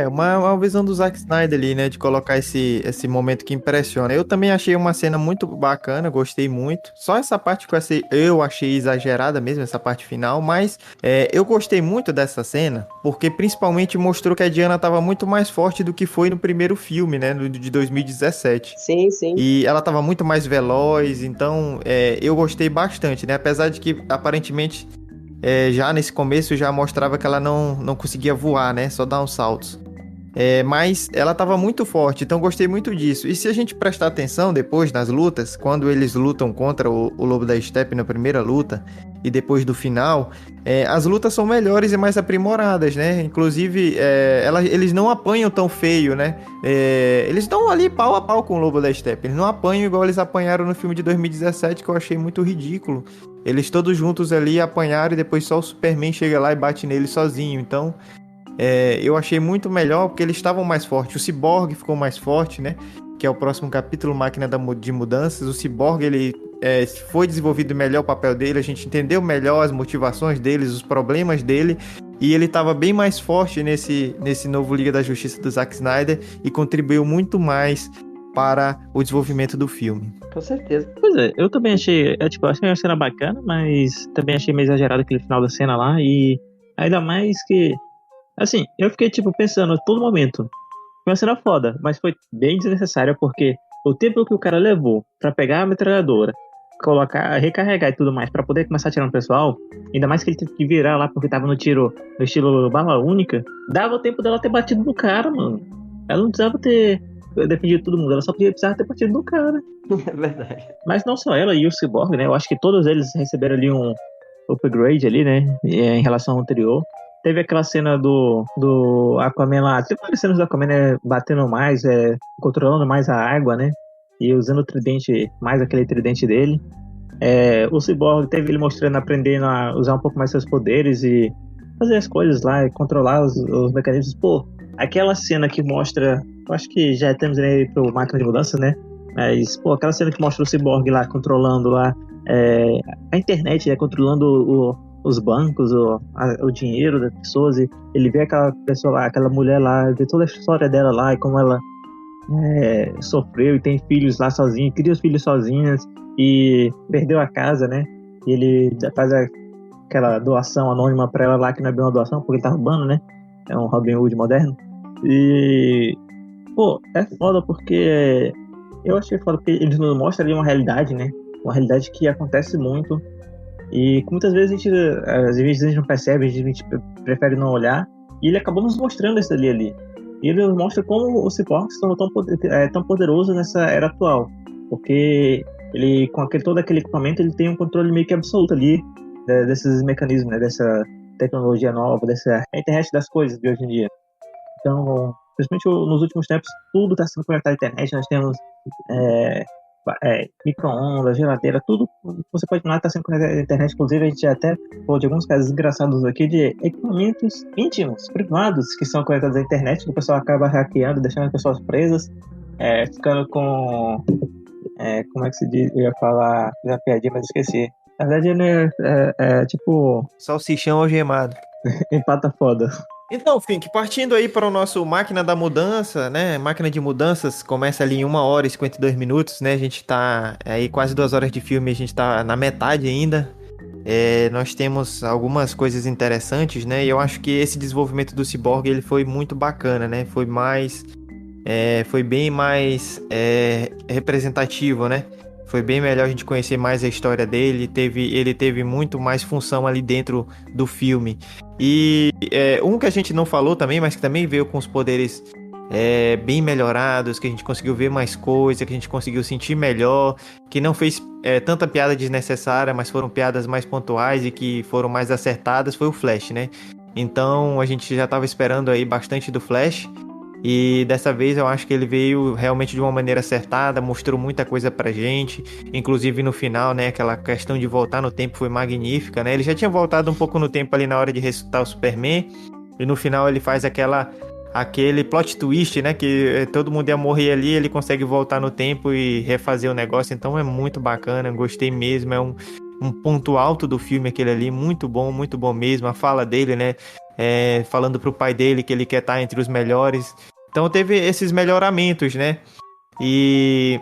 Uma visão do Zack Snyder ali, né? De colocar esse momento que impressiona. Eu também achei uma cena muito bacana, gostei muito. Só essa parte que eu achei exagerada mesmo, essa parte final. Mas eu gostei muito dessa cena, porque principalmente mostrou que a Diana estava muito mais forte do que foi no primeiro filme, né? De 2017. Sim, sim. E ela estava muito mais veloz, então eu gostei bastante, né? Apesar de que, aparentemente... já nesse começo já mostrava que ela não conseguia voar, né? Só dar uns saltos. Mas ela tava muito forte, então gostei muito disso. E se a gente prestar atenção depois nas lutas, quando eles lutam contra o Lobo da Steppe na primeira luta e depois do final, as lutas são melhores e mais aprimoradas, né? Inclusive, eles não apanham tão feio, né? Eles estão ali pau a pau com o Lobo da Steppe. Eles não apanham igual eles apanharam no filme de 2017, que eu achei muito ridículo. Eles todos juntos ali apanharam e depois só o Superman chega lá e bate nele sozinho. Então, eu achei muito melhor porque eles estavam mais fortes. O Cyborg ficou mais forte, né? Que é o próximo capítulo, Máquina de Mudanças. O Cyborg, ele foi desenvolvido melhor o papel dele. A gente entendeu melhor as motivações deles, os problemas dele. E ele estava bem mais forte nesse novo Liga da Justiça do Zack Snyder e contribuiu muito mais para o desenvolvimento do filme. Com certeza. Pois é, eu também achei, achei uma cena bacana, mas também achei meio exagerado aquele final da cena lá, e ainda mais que, assim, eu fiquei, pensando a todo momento, foi uma cena foda, mas foi bem desnecessária, porque o tempo que o cara levou pra pegar a metralhadora, colocar, recarregar e tudo mais, pra poder começar a atirar no pessoal, ainda mais que ele teve que virar lá, porque tava no tiro, no estilo bala única, dava o tempo dela ter batido no cara, mano. Ela não precisava ter defendido todo mundo, ela só precisava ter batido no cara. É verdade. Mas não só ela e o Cyborg, né? Eu acho que todos eles receberam ali um upgrade ali, né? Em relação ao anterior. Teve aquela cena do Aquaman lá. Teve várias cenas do Aquaman, né? Batendo mais, controlando mais a água, né? E usando o tridente, mais aquele tridente dele. O Cyborg teve ele mostrando, aprendendo a usar um pouco mais seus poderes e fazer as coisas lá, e controlar os mecanismos. Pô, aquela cena que mostra... Eu acho que já temos aí pro Máquina de Mudança, né? Mas, pô, aquela cena que mostra o Cyborg lá, controlando lá a internet, né? Controlando os bancos, o dinheiro das pessoas, e ele vê aquela pessoa lá, aquela mulher lá, vê toda a história dela lá, e como ela sofreu e tem filhos lá sozinha, cria os filhos sozinhas, e perdeu a casa, né? E ele faz aquela doação anônima pra ela lá, que não é bem uma doação, porque ele tá roubando, né? É um Robin Hood moderno. E... pô, é foda porque... eu achei foda porque eles nos mostram ali uma realidade, né? Uma realidade que acontece muito. E que muitas vezes às vezes a gente não percebe, a gente prefere não olhar. E ele acabou nos mostrando isso ali. E ele nos mostra como o Cyborg se tornou tão poderoso nessa era atual. Porque ele, com todo aquele equipamento, ele tem um controle meio que absoluto ali desses mecanismos, né? Dessa tecnologia nova, dessa internet das coisas de hoje em dia. Então, principalmente nos últimos tempos, tudo está sendo conectado à internet. Nós temos micro-ondas, geladeira, tudo que você pode imaginar está sendo conectado à internet. Inclusive, a gente até falou de alguns casos engraçados aqui de equipamentos íntimos, privados, que são conectados à internet, que o pessoal acaba hackeando, deixando as pessoas presas, ficando com... como é que se diz? Eu ia falar já piadinha, mas esqueci. Na verdade, ele é tipo... salsichão algemado. Empata foda. Então, Fink, partindo aí para o nosso Máquina da Mudança, né? Máquina de Mudanças começa ali em 1 hora e 52 minutos, né? A gente tá aí quase 2 horas de filme, a gente tá na metade ainda. Nós temos algumas coisas interessantes, né? E eu acho que esse desenvolvimento do Cyborg, ele foi muito bacana, né? Foi bem mais representativo, né? Foi bem melhor a gente conhecer mais a história dele. Ele teve muito mais função ali dentro do filme. E um que a gente não falou também, mas que também veio com os poderes bem melhorados, que a gente conseguiu ver mais coisa, que a gente conseguiu sentir melhor, que não fez tanta piada desnecessária, mas foram piadas mais pontuais e que foram mais acertadas, foi o Flash, né? Então a gente já estava esperando aí bastante do Flash. E dessa vez eu acho que ele veio realmente de uma maneira acertada, mostrou muita coisa pra gente, inclusive no final, né, aquela questão de voltar no tempo foi magnífica, né, ele já tinha voltado um pouco no tempo ali na hora de ressuscitar o Superman, e no final ele faz aquele plot twist, né, que todo mundo ia morrer ali, ele consegue voltar no tempo e refazer o negócio, então é muito bacana, gostei mesmo, é um ponto alto do filme aquele ali, muito bom mesmo, a fala dele, né, falando pro pai dele que ele quer estar entre os melhores. Então teve esses melhoramentos, né? E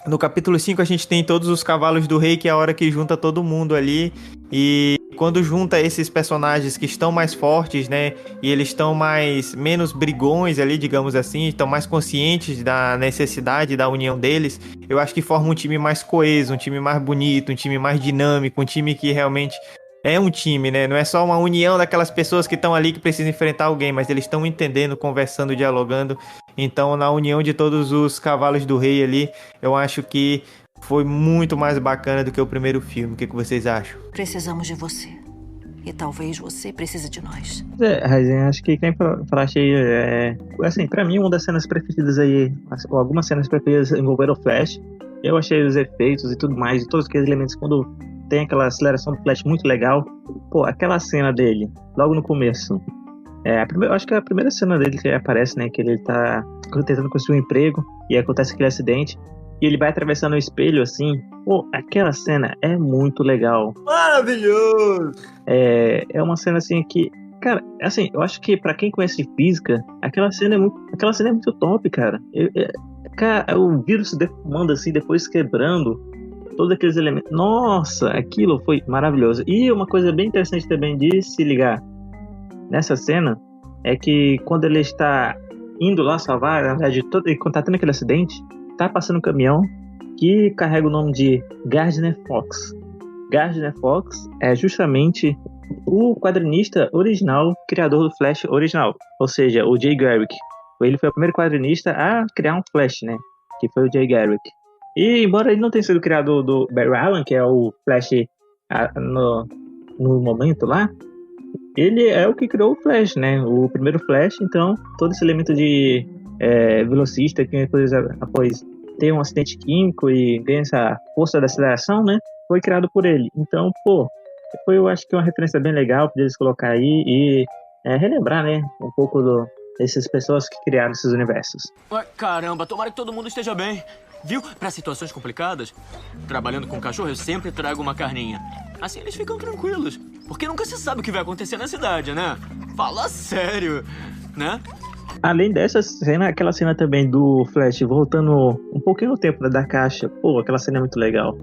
no capítulo 5 a gente tem todos os cavalos do rei, que é a hora que junta todo mundo ali. E quando junta esses personagens que estão mais fortes, né? E eles estão menos brigões ali, digamos assim, estão mais conscientes da necessidade da união deles, eu acho que forma um time mais coeso, um time mais bonito, um time mais dinâmico, um time que realmente é um time, né? Não é só uma união daquelas pessoas que estão ali que precisam enfrentar alguém, mas eles estão entendendo, conversando, dialogando. Então, na união de todos os cavalos do rei ali, eu acho que foi muito mais bacana do que o primeiro filme. O que vocês acham? Precisamos de você. E talvez você precise de nós. Raizen, acho que quem falaste aí, assim, pra mim, uma das cenas preferidas aí, algumas cenas preferidas envolveram o Flash. Eu achei os efeitos e tudo mais, e todos aqueles elementos, quando tem aquela aceleração do Flash muito legal. Pô, aquela cena dele, logo no começo. Eu acho que é a primeira cena dele que aparece, né? Que ele tá tentando conseguir um emprego e acontece aquele acidente. E ele vai atravessando o espelho, assim. Pô, aquela cena é muito legal. Maravilhoso! É uma cena, assim, que... Cara, assim, eu acho que pra quem conhece física, aquela cena é muito top, cara. Cara, o vírus se deformando, assim, depois quebrando todos aqueles elementos. Nossa, aquilo foi maravilhoso. E uma coisa bem interessante também de se ligar nessa cena é que quando ele está indo lá salvar, na verdade, quando tá tendo aquele acidente, tá passando um caminhão que carrega o nome de Gardner Fox. Gardner Fox é justamente o quadrinista original, criador do Flash original, ou seja, o Jay Garrick. Ele foi o primeiro quadrinista a criar um Flash, né? Que foi o Jay Garrick. E embora ele não tenha sido criador do Barry Allen, que é o Flash no momento lá, ele é o que criou o Flash, né? O primeiro Flash. Então, todo esse elemento de velocista que após ter um acidente químico e ganha essa força da aceleração, né? Foi criado por ele. Então, eu acho que é uma referência bem legal para eles colocar aí e relembrar, né? Um pouco dessas pessoas que criaram esses universos. Caramba, tomara que todo mundo esteja bem. Viu? Para situações complicadas, trabalhando com cachorro, eu sempre trago uma carninha. Assim eles ficam tranquilos. Porque nunca se sabe o que vai acontecer na cidade, né? Fala sério, né? Além dessa cena, aquela cena também do Flash voltando um pouquinho no tempo da caixa. Pô, aquela cena é muito legal.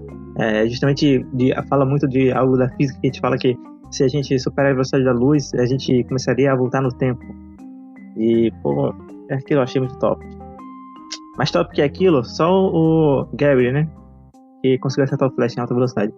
Justamente fala muito de algo da física, que a gente fala que se a gente superar a velocidade da luz, a gente começaria a voltar no tempo. E, pô, aquilo eu achei muito top. Mais top que aquilo, só o Gary, né? Que conseguiu acertar o Flash em alta velocidade.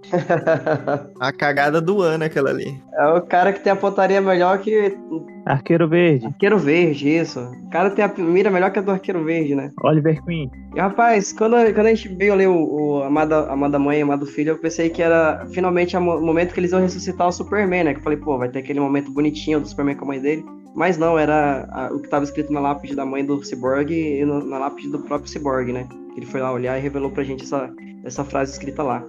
A cagada do ano, aquela ali. É o cara que tem a pontaria melhor que... Arqueiro Verde. Arqueiro Verde, isso. O cara tem a mira melhor que a do Arqueiro Verde, né? Oliver Queen. E, rapaz, quando a gente viu ali o Amada Mãe e Amado Filho, eu pensei que era finalmente o momento que eles iam ressuscitar o Superman, né? Que eu falei, pô, vai ter aquele momento bonitinho do Superman com a mãe dele. Mas não, era o que estava escrito na lápide da mãe do Cyborg e na lápide do próprio Cyborg, né? Ele foi lá olhar e revelou pra gente essa frase escrita lá.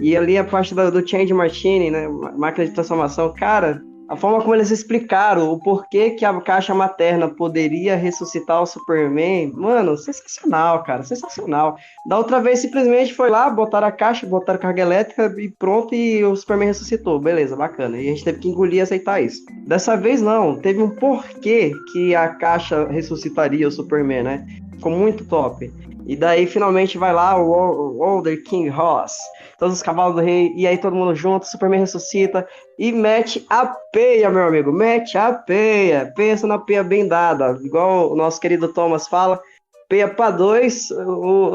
E ali a parte do Change Machine, né? Máquina de transformação. Cara, a forma como eles explicaram o porquê que a caixa materna poderia ressuscitar o Superman, mano, sensacional, cara, sensacional. Da outra vez, simplesmente foi lá, botaram a caixa, botaram carga elétrica e pronto, e o Superman ressuscitou. Beleza, bacana. E a gente teve que engolir e aceitar isso. Dessa vez, não. Teve um porquê que a caixa ressuscitaria o Superman, né? Ficou muito top. E daí, finalmente, vai lá o Older King Ross, todos os cavalos do rei, e aí todo mundo junto, o Superman ressuscita e mete a peia, meu amigo, mete a peia. Pensa na peia bem dada, igual o nosso querido Thomas fala, peia pra dois,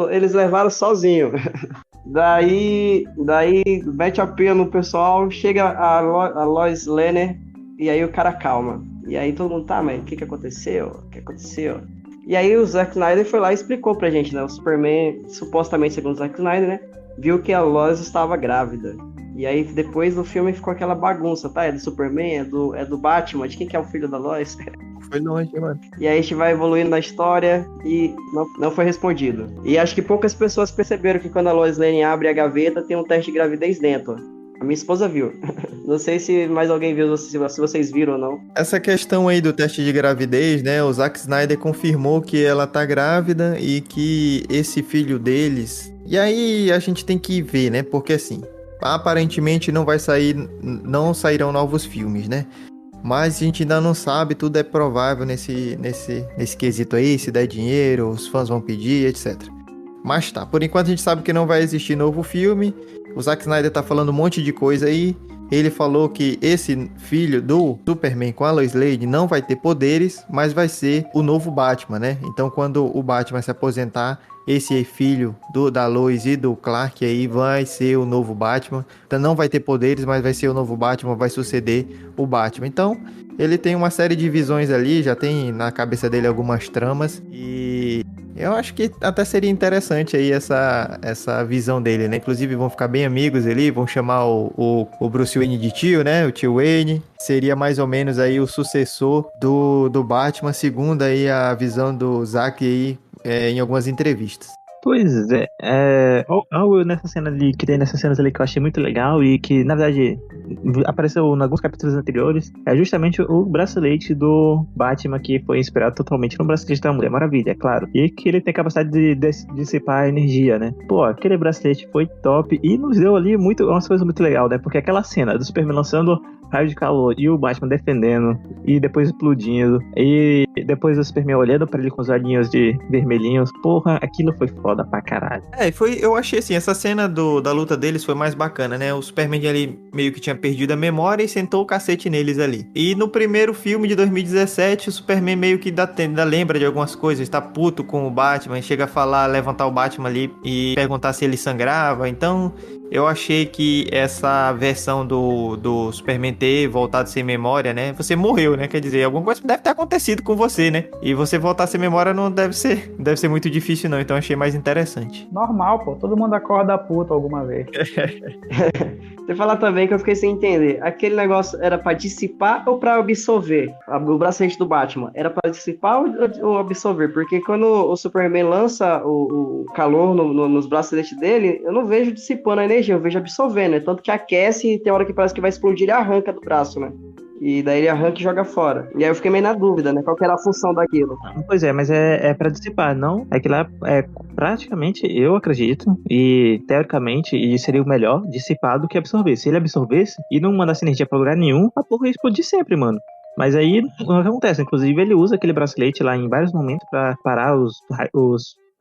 eles levaram sozinho. Daí mete a peia no pessoal, chega a Lois Lane, e aí o cara calma. E aí todo mundo, tá, mas o que aconteceu? O que aconteceu? E aí o Zack Snyder foi lá e explicou pra gente, né? O Superman, supostamente, segundo o Zack Snyder, né? Viu que a Lois estava grávida. E aí depois do filme ficou aquela bagunça, tá? É do Superman, é do Batman, de quem que é o filho da Lois? Foi longe, mano. E aí a gente vai evoluindo na história e não foi respondido. E acho que poucas pessoas perceberam que quando a Lois Lane abre a gaveta, tem um teste de gravidez dentro. A minha esposa viu. Não sei se mais alguém viu, se vocês viram ou não. Essa questão aí do teste de gravidez, né? O Zack Snyder confirmou que ela tá grávida e que esse filho deles... E aí a gente tem que ver, né? Porque assim, aparentemente não sairão novos filmes, né? Mas a gente ainda não sabe, tudo é provável nesse quesito aí, se der dinheiro, os fãs vão pedir, etc. Mas tá, por enquanto a gente sabe que não vai existir novo filme. O Zack Snyder tá falando um monte de coisa aí. Ele falou que esse filho do Superman com a Lois Lane não vai ter poderes, mas vai ser o novo Batman, né? Então quando o Batman se aposentar, esse filho da Lois e do Clark aí vai ser o novo Batman. Então não vai ter poderes, mas vai ser o novo Batman, vai suceder o Batman. Então ele tem uma série de visões ali, já tem na cabeça dele algumas tramas e eu acho que até seria interessante aí essa visão dele, né? Inclusive vão ficar bem amigos ali, vão chamar o Bruce Wayne de tio, né? O tio Wayne. Seria mais ou menos aí o sucessor do Batman, segundo aí a visão do Zack aí em algumas entrevistas. Pois algo nessa cena ali, que tem nessas cenas ali que eu achei muito legal e que, na verdade, apareceu em alguns capítulos anteriores, é justamente o bracelete do Batman, que foi inspirado totalmente no bracelete da Mulher Maravilha, é claro. E que ele tem capacidade de dissipar a energia, né? Pô, aquele bracelete foi top e nos deu ali umas coisas muito legais, né? Porque aquela cena do Superman lançando raio de calor e o Batman defendendo e depois explodindo e depois o Superman olhando pra ele com os olhinhos de vermelhinhos, porra, aquilo foi foda pra caralho. Eu achei assim, essa cena da luta deles foi mais bacana, né? O Superman ali meio que tinha perdido a memória e sentou o cacete neles ali. E no primeiro filme de 2017, o Superman meio que ainda lembra de algumas coisas, tá puto com o Batman, chega a falar, levantar o Batman ali e perguntar se ele sangrava. Então eu achei que essa versão do Superman ter voltado sem memória, né? Você morreu, né? Quer dizer, alguma coisa deve ter acontecido com você, né? E você voltar sem memória não deve ser muito difícil, não. Então achei mais interessante. Normal, pô. Todo mundo acorda puto alguma vez. Você falar também que eu fiquei sem entender. Aquele negócio era pra dissipar ou pra absorver? O bracelete do Batman. Era pra dissipar ou absorver? Porque quando o Superman lança o calor nos braceletes dele, eu não vejo dissipando a energia, eu vejo absorvendo, né? Tanto que aquece e tem hora que parece que vai explodir, ele arranca do braço, né? E daí ele arranca e joga fora. E aí eu fiquei meio na dúvida, né? Qual que era a função daquilo? Pois é, mas é pra dissipar, não? É que lá é praticamente, eu acredito, e teoricamente, e seria o melhor dissipar do que absorver. Se ele absorvesse e não mandasse energia pra lugar nenhum, a porra ia explodir sempre, mano. Mas aí, o que acontece? Inclusive, ele usa aquele bracelete lá em vários momentos pra parar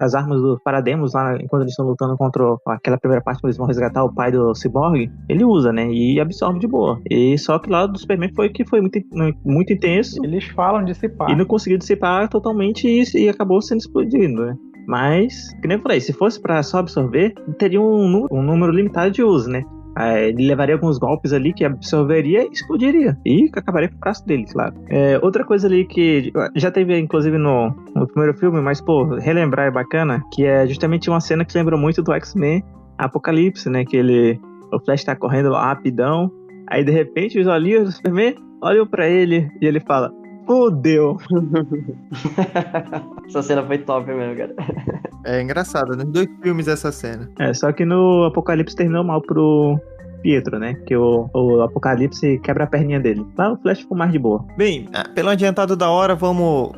as armas dos Parademos lá, enquanto eles estão lutando contra aquela primeira parte, quando eles vão resgatar o pai do Cyborg, ele usa, né? E absorve de boa. E só que lá do Superman foi muito intenso. Eles falam dissipar. E não conseguiu dissipar totalmente e acabou sendo explodindo, né? Mas, que nem eu falei, se fosse pra só absorver, teria um número limitado de uso, né? Ele levaria alguns golpes ali que absorveria e explodiria. E acabaria com o braço dele, claro. Outra coisa ali que já teve, inclusive, no primeiro filme, mas, pô, relembrar é bacana, que é justamente uma cena que lembrou muito do X-Men Apocalipse, né? Que o Flash tá correndo rapidão, aí, de repente, os olhinhos do Superman olham pra ele e ele fala: fudeu. Essa cena foi top mesmo, cara. É engraçado, nos 2 filmes essa cena. Só que no Apocalipse terminou mal pro Pietro, né? Que o Apocalipse quebra a perninha dele. Lá o Flash ficou mais de boa. Bem, pelo adiantado da hora, vamos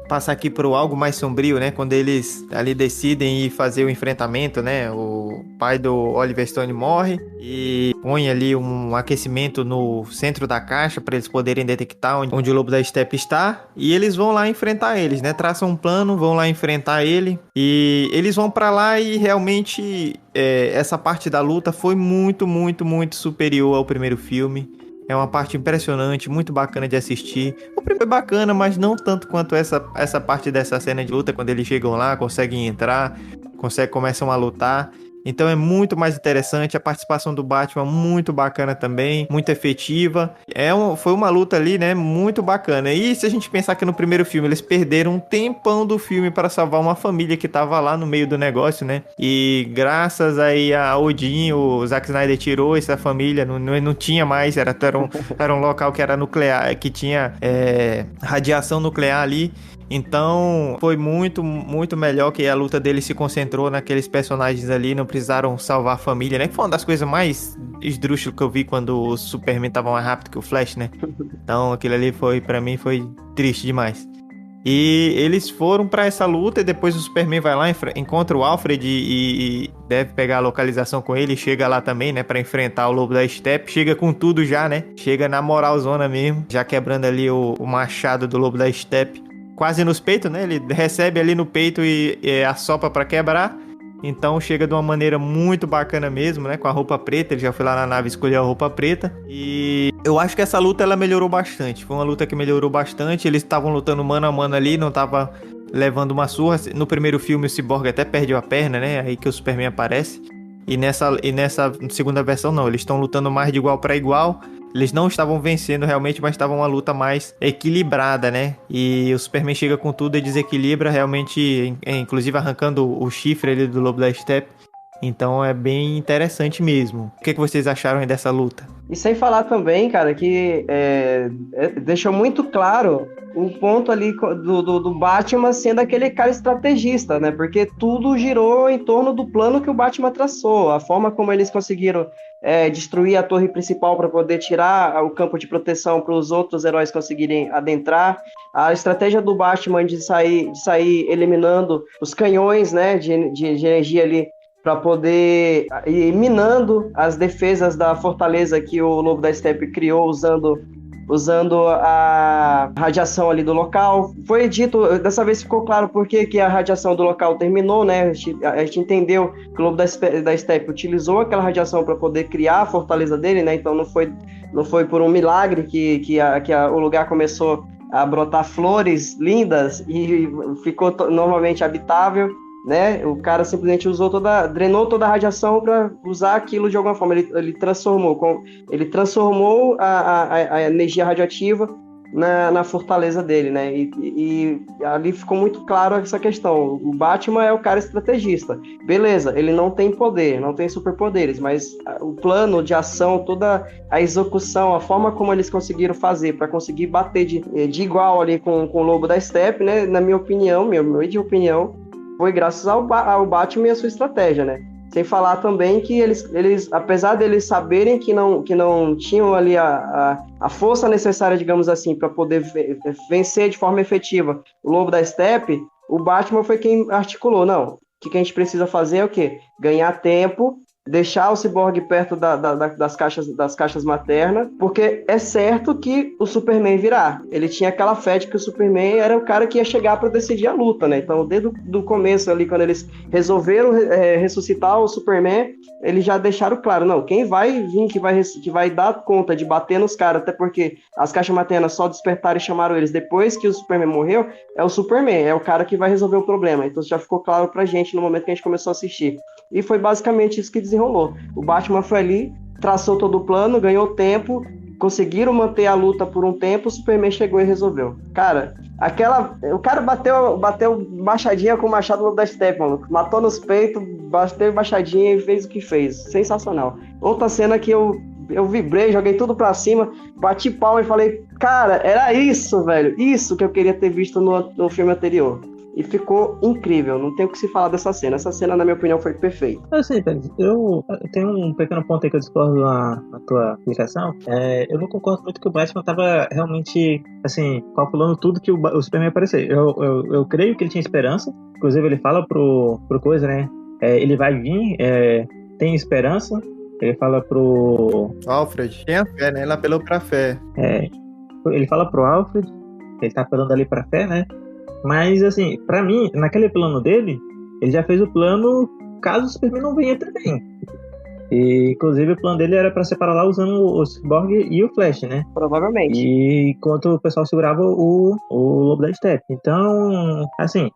passar aqui pro algo mais sombrio, né? Quando eles ali decidem ir fazer o enfrentamento, né? O pai do Oliver Stone morre e põe ali um aquecimento no centro da caixa para eles poderem detectar onde o Lobo da Steppe está. E eles vão lá enfrentar eles, né? Traçam um plano, vão lá enfrentar ele. E eles vão para lá e realmente essa parte da luta foi muito, muito, muito superior ao primeiro filme. É uma parte impressionante, muito bacana de assistir. O primeiro é bacana, mas não tanto quanto essa parte dessa cena de luta, quando eles chegam lá, conseguem entrar, começam a lutar. Então é muito mais interessante, a participação do Batman muito bacana também, muito efetiva. Foi uma luta ali, né, muito bacana. E se a gente pensar que no primeiro filme eles perderam um tempão do filme para salvar uma família que tava lá no meio do negócio, né? E graças aí a Odin, o Zack Snyder tirou essa família, não tinha mais, era um local que era nuclear, que tinha radiação nuclear ali. Então foi muito, muito melhor que a luta dele se concentrou naqueles personagens ali, não precisaram salvar a família, né? Que foi uma das coisas mais esdrúxulas que eu vi quando o Superman tava mais rápido que o Flash, né? Então aquilo ali pra mim foi triste demais. E eles foram pra essa luta e depois o Superman vai lá, encontra o Alfred e deve pegar a localização com ele, chega lá também, né, pra enfrentar o Lobo da Steppe, chega com tudo já, né? Chega na moralzona mesmo, já quebrando ali o machado do Lobo da Steppe. Quase nos peitos, né? Ele recebe ali no peito e assopra pra quebrar. Então chega de uma maneira muito bacana mesmo, né? Com a roupa preta, ele já foi lá na nave escolher a roupa preta. E eu acho que essa luta, ela melhorou bastante. Foi uma luta que melhorou bastante. Eles estavam lutando mano a mano ali, não tava levando uma surra. No primeiro filme o Cyborg até perdeu a perna, né? Aí que o Superman aparece. E nessa segunda versão não, eles estão lutando mais de igual para igual. Eles não estavam vencendo realmente, mas estavam uma luta mais equilibrada, né? E o Superman chega com tudo e desequilibra, realmente, inclusive arrancando o chifre ali do Lobo da Steppe. Então é bem interessante mesmo. O que vocês acharam aí dessa luta? E sem falar também, cara, que deixou muito claro o ponto ali do Batman sendo aquele cara estrategista, né? Porque tudo girou em torno do plano que o Batman traçou. A forma como eles conseguiram destruir a torre principal para poder tirar o campo de proteção para os outros heróis conseguirem adentrar. A estratégia do Batman de sair eliminando os canhões, né, de energia ali, para poder ir minando as defesas da fortaleza que o Lobo da Steppe criou usando a radiação ali do local. Foi dito, dessa vez ficou claro por que a radiação do local terminou, né? A gente entendeu que o Lobo da Steppe utilizou aquela radiação para poder criar a fortaleza dele, né? Então não foi por um milagre que o lugar começou a brotar flores lindas e ficou normalmente habitável, né? O cara simplesmente drenou toda a radiação para usar aquilo de alguma forma. Ele transformou a energia radioativa na fortaleza dele, né? E ali ficou muito claro essa questão. O Batman é o cara estrategista. Beleza, ele não tem poder, não tem superpoderes, mas o plano de ação, toda a execução, a forma como eles conseguiram fazer para conseguir bater de igual ali com o Lobo da Steppe, né? Na minha opinião, minha opinião, foi graças ao Batman e a sua estratégia, né? Sem falar também que eles apesar deles saberem que não tinham ali a força necessária, digamos assim, para poder vencer de forma efetiva o Lobo da Steppe, o Batman foi quem articulou. Não, o que a gente precisa fazer é o quê? Ganhar tempo, deixar o Cyborg perto das caixas maternas, porque é certo que o Superman virá. Ele tinha aquela fé de que o Superman era o cara que ia chegar para decidir a luta, né? Então, desde o começo ali, quando eles resolveram ressuscitar o Superman, eles já deixaram claro, não, quem vai vir, que vai dar conta de bater nos caras, até porque as caixas maternas só despertaram e chamaram eles depois que o Superman morreu, é o Superman, é o cara que vai resolver o problema. Então, já ficou claro pra gente no momento que a gente começou a assistir. E foi basicamente isso que desenrolou. O Batman foi ali, traçou todo o plano, ganhou tempo, conseguiram manter a luta por um tempo, o Superman chegou e resolveu. Cara, o cara bateu machadinha com o machado do Lobo da Steppe, mano. Matou nos peitos, bateu machadinha e fez o que fez. Sensacional. Outra cena que eu vibrei, joguei tudo pra cima, bati palma e falei, cara, era isso, velho. Isso que eu queria ter visto no filme anterior. E ficou incrível, não tem o que se falar dessa cena. Essa cena, na minha opinião, foi perfeita. Assim, eu tenho um pequeno ponto aí que eu discordo na tua explicação. Eu não concordo muito que o Batman tava realmente, assim, calculando tudo que o Superman ia aparecer. Eu creio que ele tinha esperança. Inclusive, ele fala pro coisa, né? Ele vai vir, tem esperança. Ele fala pro Alfred, tem a fé, né? Ele apelou pra fé. Ele fala pro Alfred, ele tá apelando ali pra fé, né? Mas, assim, pra mim, naquele plano dele, ele já fez o plano caso o Superman não venha também. E, inclusive, o plano dele era pra separar lá usando o Cyborg e o Flash, né? Provavelmente. E enquanto o pessoal segurava o Lobo da Steppe. Então, assim,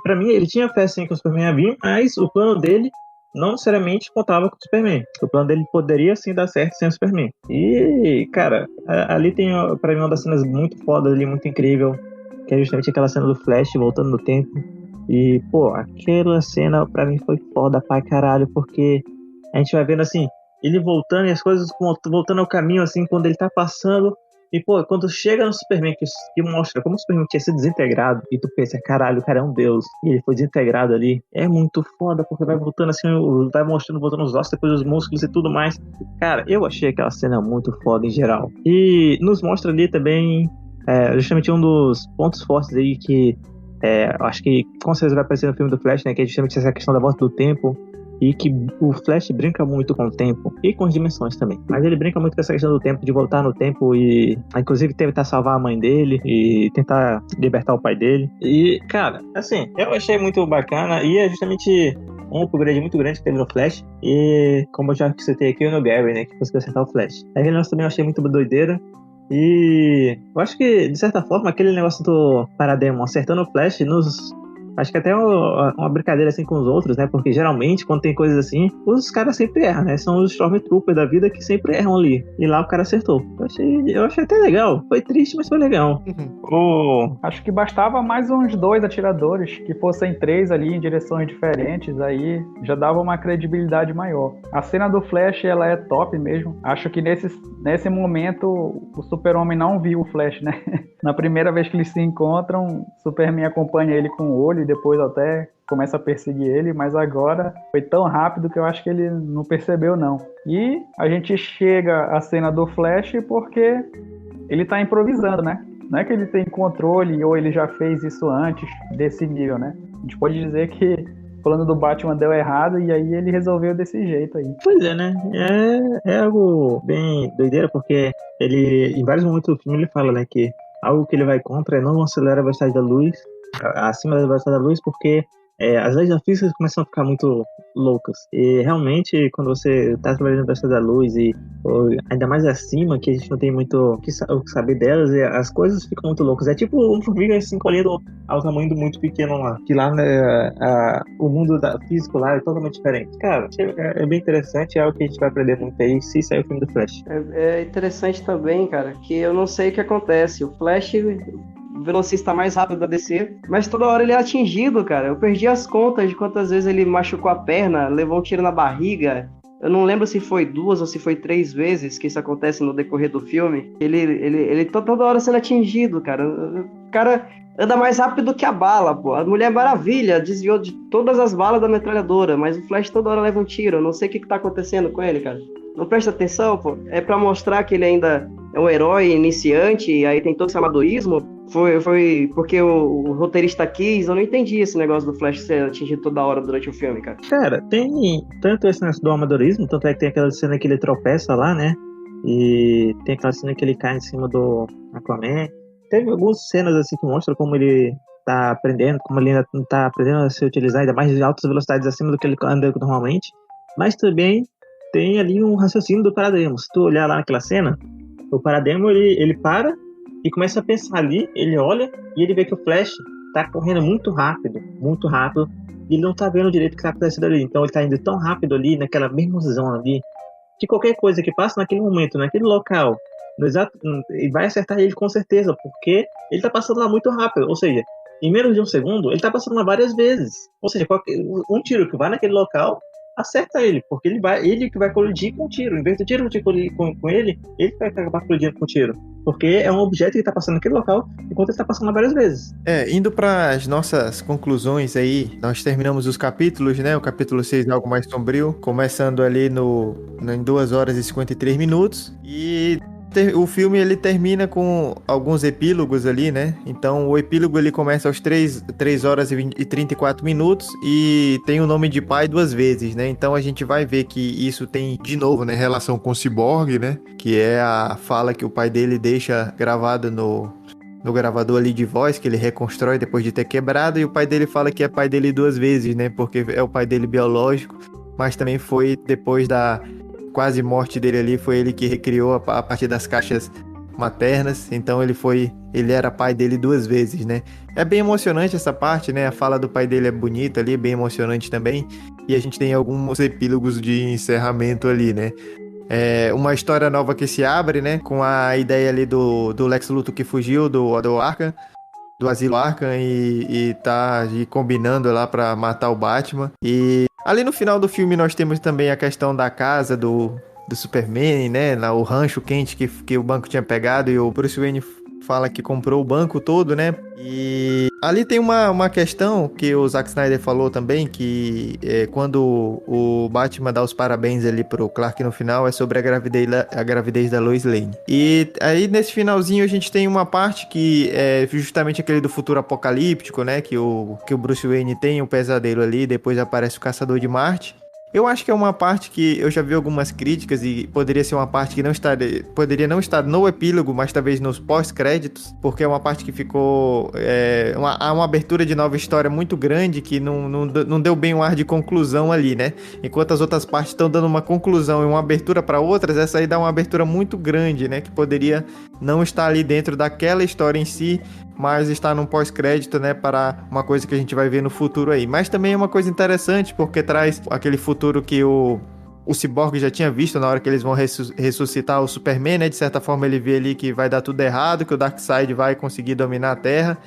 pra mim, ele tinha fé, sim, que o Superman ia vir, mas o plano dele não necessariamente contava com o Superman. O plano dele poderia, sim, dar certo sem o Superman. E, cara, ali tem, pra mim, uma das cenas muito fodas ali, muito incrível, que é justamente aquela cena do Flash voltando no tempo. E, pô, aquela cena pra mim foi foda pra caralho, porque a gente vai vendo, assim, ele voltando e as coisas voltando ao caminho, assim, quando ele tá passando. E, pô, quando chega no Superman, que mostra como o Superman tinha sido desintegrado, e tu pensa, caralho, o cara é um deus, e ele foi desintegrado ali, é muito foda, porque vai voltando assim, vai mostrando, voltando os ossos, depois os músculos e tudo mais. Cara, eu achei aquela cena muito foda em geral. E nos mostra ali também justamente um dos pontos fortes aí que eu acho que com certeza vai aparecer no filme do Flash, né, que é justamente essa questão da volta do tempo, e que o Flash brinca muito com o tempo e com as dimensões também, mas ele brinca muito com essa questão do tempo, de voltar no tempo e inclusive tentar salvar a mãe dele e tentar libertar o pai dele. E, cara, assim, eu achei muito bacana, e é justamente um upgrade muito grande que teve no Flash, e como eu já citei aqui, o No Gary, né, que conseguiu acertar o Flash. Aí nós também eu achei muito doideira. E eu acho que, de certa forma, aquele negócio do Parademon acertando o Flash nos Acho que até uma brincadeira assim com os outros, né? Porque geralmente, quando tem coisas assim, os caras sempre erram, né? São os Stormtroopers da vida que sempre erram ali. E lá o cara acertou. Eu achei até legal. Foi triste, mas foi legal. Acho que bastava mais uns 2 atiradores, que fossem 3 ali em direções diferentes, aí já dava uma credibilidade maior. A cena do Flash, ela é top mesmo. Acho que nesse momento o Super-Homem não viu o Flash, né? Na primeira vez que eles se encontram, Superman acompanha ele com o olho e depois até começa a perseguir ele, mas agora foi tão rápido que eu acho que ele não percebeu não. E a gente chega à cena do Flash porque ele tá improvisando, né? Não é que ele tem controle ou ele já fez isso antes desse nível, né? A gente pode dizer que o plano do Batman deu errado e aí ele resolveu desse jeito aí. Pois é, né? É algo bem doideira, porque ele, em vários momentos do filme, ele fala, né, que algo que ele vai contra é não acelerar a velocidade da luz, acima da velocidade da luz, porque as leis da física começam a ficar muito loucas. E realmente, quando você está trabalhando na velocidade da luz, ainda mais acima, que a gente não tem muito o que saber delas, e as coisas ficam muito loucas. É tipo um formiga se encolhendo ao tamanho do muito pequeno lá. Que lá, né, o mundo físico lá é totalmente diferente. Cara, é bem interessante, é algo que a gente vai aprender muito aí se sair o filme do Flash. É interessante também, cara, que eu não sei o que acontece. O Flash, o velocista mais rápido da DC, mas toda hora ele é atingido, cara. Eu perdi as contas de quantas vezes ele machucou a perna, levou um tiro na barriga. Eu não lembro se foi 2 ou se foi 3 vezes que isso acontece no decorrer do filme. Ele toda hora sendo atingido, cara. O cara anda mais rápido que a bala, pô. A Mulher Maravilha desviou de todas as balas da metralhadora, mas o Flash toda hora leva um tiro. Eu não sei o que tá acontecendo com ele, cara. Não presta atenção, pô. É pra mostrar que ele ainda é um herói iniciante, e aí tem todo esse amadorismo. Foi porque o roteirista quis. Eu não entendi esse negócio do Flash ser atingido toda hora durante o filme, cara. Cara, tem tanto esse negócio do amadorismo, tanto é que tem aquela cena que ele tropeça lá, né? E tem aquela cena que ele cai em cima do Aquaman. Teve algumas cenas assim que mostram como ele tá aprendendo, como ele ainda tá aprendendo a se utilizar ainda mais de altas velocidades acima do que ele anda normalmente. Mas também tem ali um raciocínio do Parademo. Se tu olhar lá naquela cena, o Parademo ele para e começa a pensar ali, ele olha e ele vê que o Flash tá correndo muito rápido, e ele não tá vendo direito o que tá acontecendo ali. Então ele tá indo tão rápido ali, naquela mesma zona ali, que qualquer coisa que passa naquele momento, naquele local, no exato, ele vai acertar ele com certeza, porque ele tá passando lá muito rápido. Ou seja, em menos de um segundo, ele tá passando lá várias vezes. Ou seja, um tiro que vai naquele local acerta ele, porque ele que vai colidir com o tiro. Em vez do tiro colidir com ele vai acabar colidindo com o tiro, porque é um objeto que está passando naquele local enquanto ele está passando lá várias vezes. Indo para as nossas conclusões aí, nós terminamos os capítulos, né? O capítulo 6 é algo mais sombrio, começando ali em 2 horas e 53 minutos, e o filme ele termina com alguns epílogos ali, né? Então o epílogo ele começa aos 3 horas e 34 minutos e tem o nome de pai 2 vezes, né? Então a gente vai ver que isso tem de novo, né, relação com o Cyborg, né? Que é a fala que o pai dele deixa gravada no gravador ali de voz, que ele reconstrói depois de ter quebrado, e o pai dele fala que é pai dele 2 vezes, né? Porque é o pai dele biológico, mas também foi depois da quase morte dele ali, foi ele que recriou a partir das caixas maternas, então ele era pai dele 2 vezes, né? É bem emocionante essa parte, né? A fala do pai dele é bonita ali, bem emocionante também, e a gente tem alguns epílogos de encerramento ali, né? Uma história nova que se abre, né? Com a ideia ali do Lex Luthor que fugiu do Arkham, do Asilo Arkham, e tá combinando lá pra matar o Batman. E ali no final do filme nós temos também a questão da casa do Superman, né? Lá, o rancho quente que o banco tinha pegado, e o Bruce Wayne fala que comprou o banco todo, né? E ali tem uma questão que o Zack Snyder falou também, que quando o Batman dá os parabéns ali pro Clark no final, é sobre a gravidez da Lois Lane. E aí nesse finalzinho a gente tem uma parte que é justamente aquele do futuro apocalíptico, né? Que o Bruce Wayne tem um pesadelo ali, depois aparece o Caçador de Marte. Eu acho que é uma parte que eu já vi algumas críticas e poderia ser uma parte que poderia não estar no epílogo, mas talvez nos pós-créditos, porque é uma parte que ficou uma abertura de nova história muito grande que não deu bem um ar de conclusão ali, né? Enquanto as outras partes estão dando uma conclusão e uma abertura para outras, essa aí dá uma abertura muito grande, né? Que poderia não estar ali dentro daquela história em si, mas está num pós-crédito, né, para uma coisa que a gente vai ver no futuro aí. Mas também é uma coisa interessante, porque traz aquele futuro que o Cyborg já tinha visto na hora que eles vão ressuscitar o Superman, né? De certa forma ele vê ali que vai dar tudo errado, que o Darkseid vai conseguir dominar a Terra.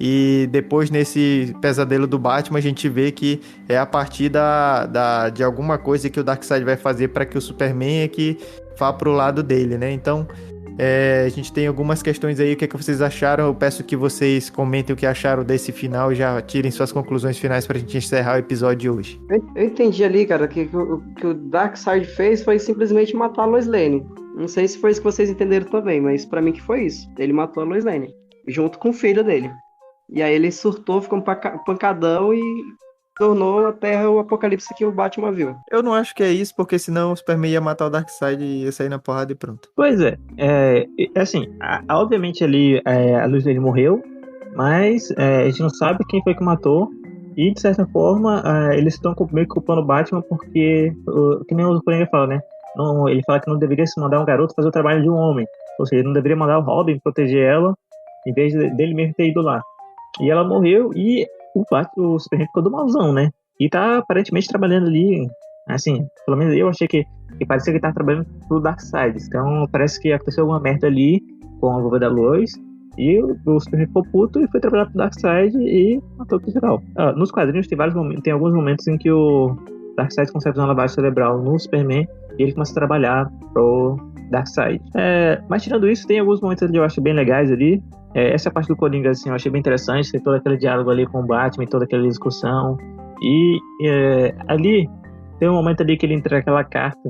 E depois, nesse pesadelo do Batman, a gente vê que é a partir de alguma coisa que o Darkseid vai fazer para que o Superman é que vá pro lado dele, né? Então, a gente tem algumas questões aí. O que é que vocês acharam? Eu peço que vocês comentem o que acharam desse final e já tirem suas conclusões finais pra gente encerrar o episódio de hoje. Eu entendi ali, cara, que o Darkseid fez foi simplesmente matar a Lois Lane. Não sei se foi isso que vocês entenderam também, mas pra mim que foi isso. Ele matou a Lois Lane, junto com o filho dele. E aí ele surtou, ficou um pancadão e tornou a Terra o apocalipse que o Batman viu. Eu não acho que é isso, porque senão o Superman ia matar o Darkseid e ia sair na porrada e pronto. Pois é, assim, obviamente ali a Lois Lane morreu, mas a gente não sabe quem foi que matou. E de certa forma eles estão meio que culpando o Batman porque, que nem o Coringa fala, né? Não, ele fala que não deveria se mandar um garoto fazer o trabalho de um homem. Ou seja, ele não deveria mandar o Robin proteger ela, em vez dele mesmo ter ido lá. E ela morreu e o Superman ficou do malzão, né? E tá aparentemente trabalhando ali, assim, pelo menos eu achei que parecia que ele tava trabalhando pro Darkseid. Então parece que aconteceu alguma merda ali com a vovó da Lois. E o Superman ficou puto e foi trabalhar pro Darkseid e matou o geral. Nos quadrinhos tem alguns momentos em que o Darkseid consegue fazer uma lavagem cerebral no Superman e ele começa a trabalhar pro Darkseid. Mas tirando isso, tem alguns momentos ali que eu acho bem legais ali. Essa parte do Coringa, assim, eu achei bem interessante. Tem todo aquele diálogo ali com o Batman, toda aquela discussão. E ali, tem um momento ali que ele entrega aquela carta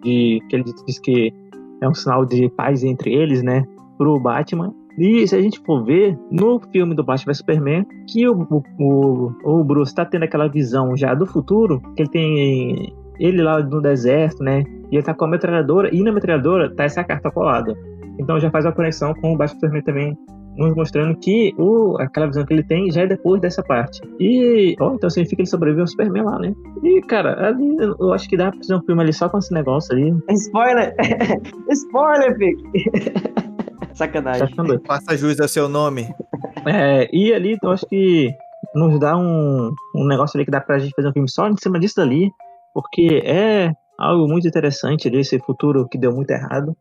que ele diz que é um sinal de paz entre eles, né, pro Batman. E se a gente for ver, no filme do Batman vs Superman, que o Bruce tá tendo aquela visão já do futuro, que ele tem ele lá no deserto, né, e ele tá com a metralhadora, e na metralhadora tá essa carta colada. Então já faz uma conexão com o Batman Superman também, nos mostrando que aquela visão que ele tem já é depois dessa parte. E, então significa que ele sobreviveu ao Superman lá, né? E, cara, ali, eu acho que dá pra fazer um filme ali só com esse negócio ali. Spoiler! Spoiler, Vic! Sacanagem. Faça jus ao seu nome. E ali, eu acho que nos dá um negócio ali que dá pra gente fazer um filme só em cima disso dali, porque é algo muito interessante ali, esse futuro que deu muito errado.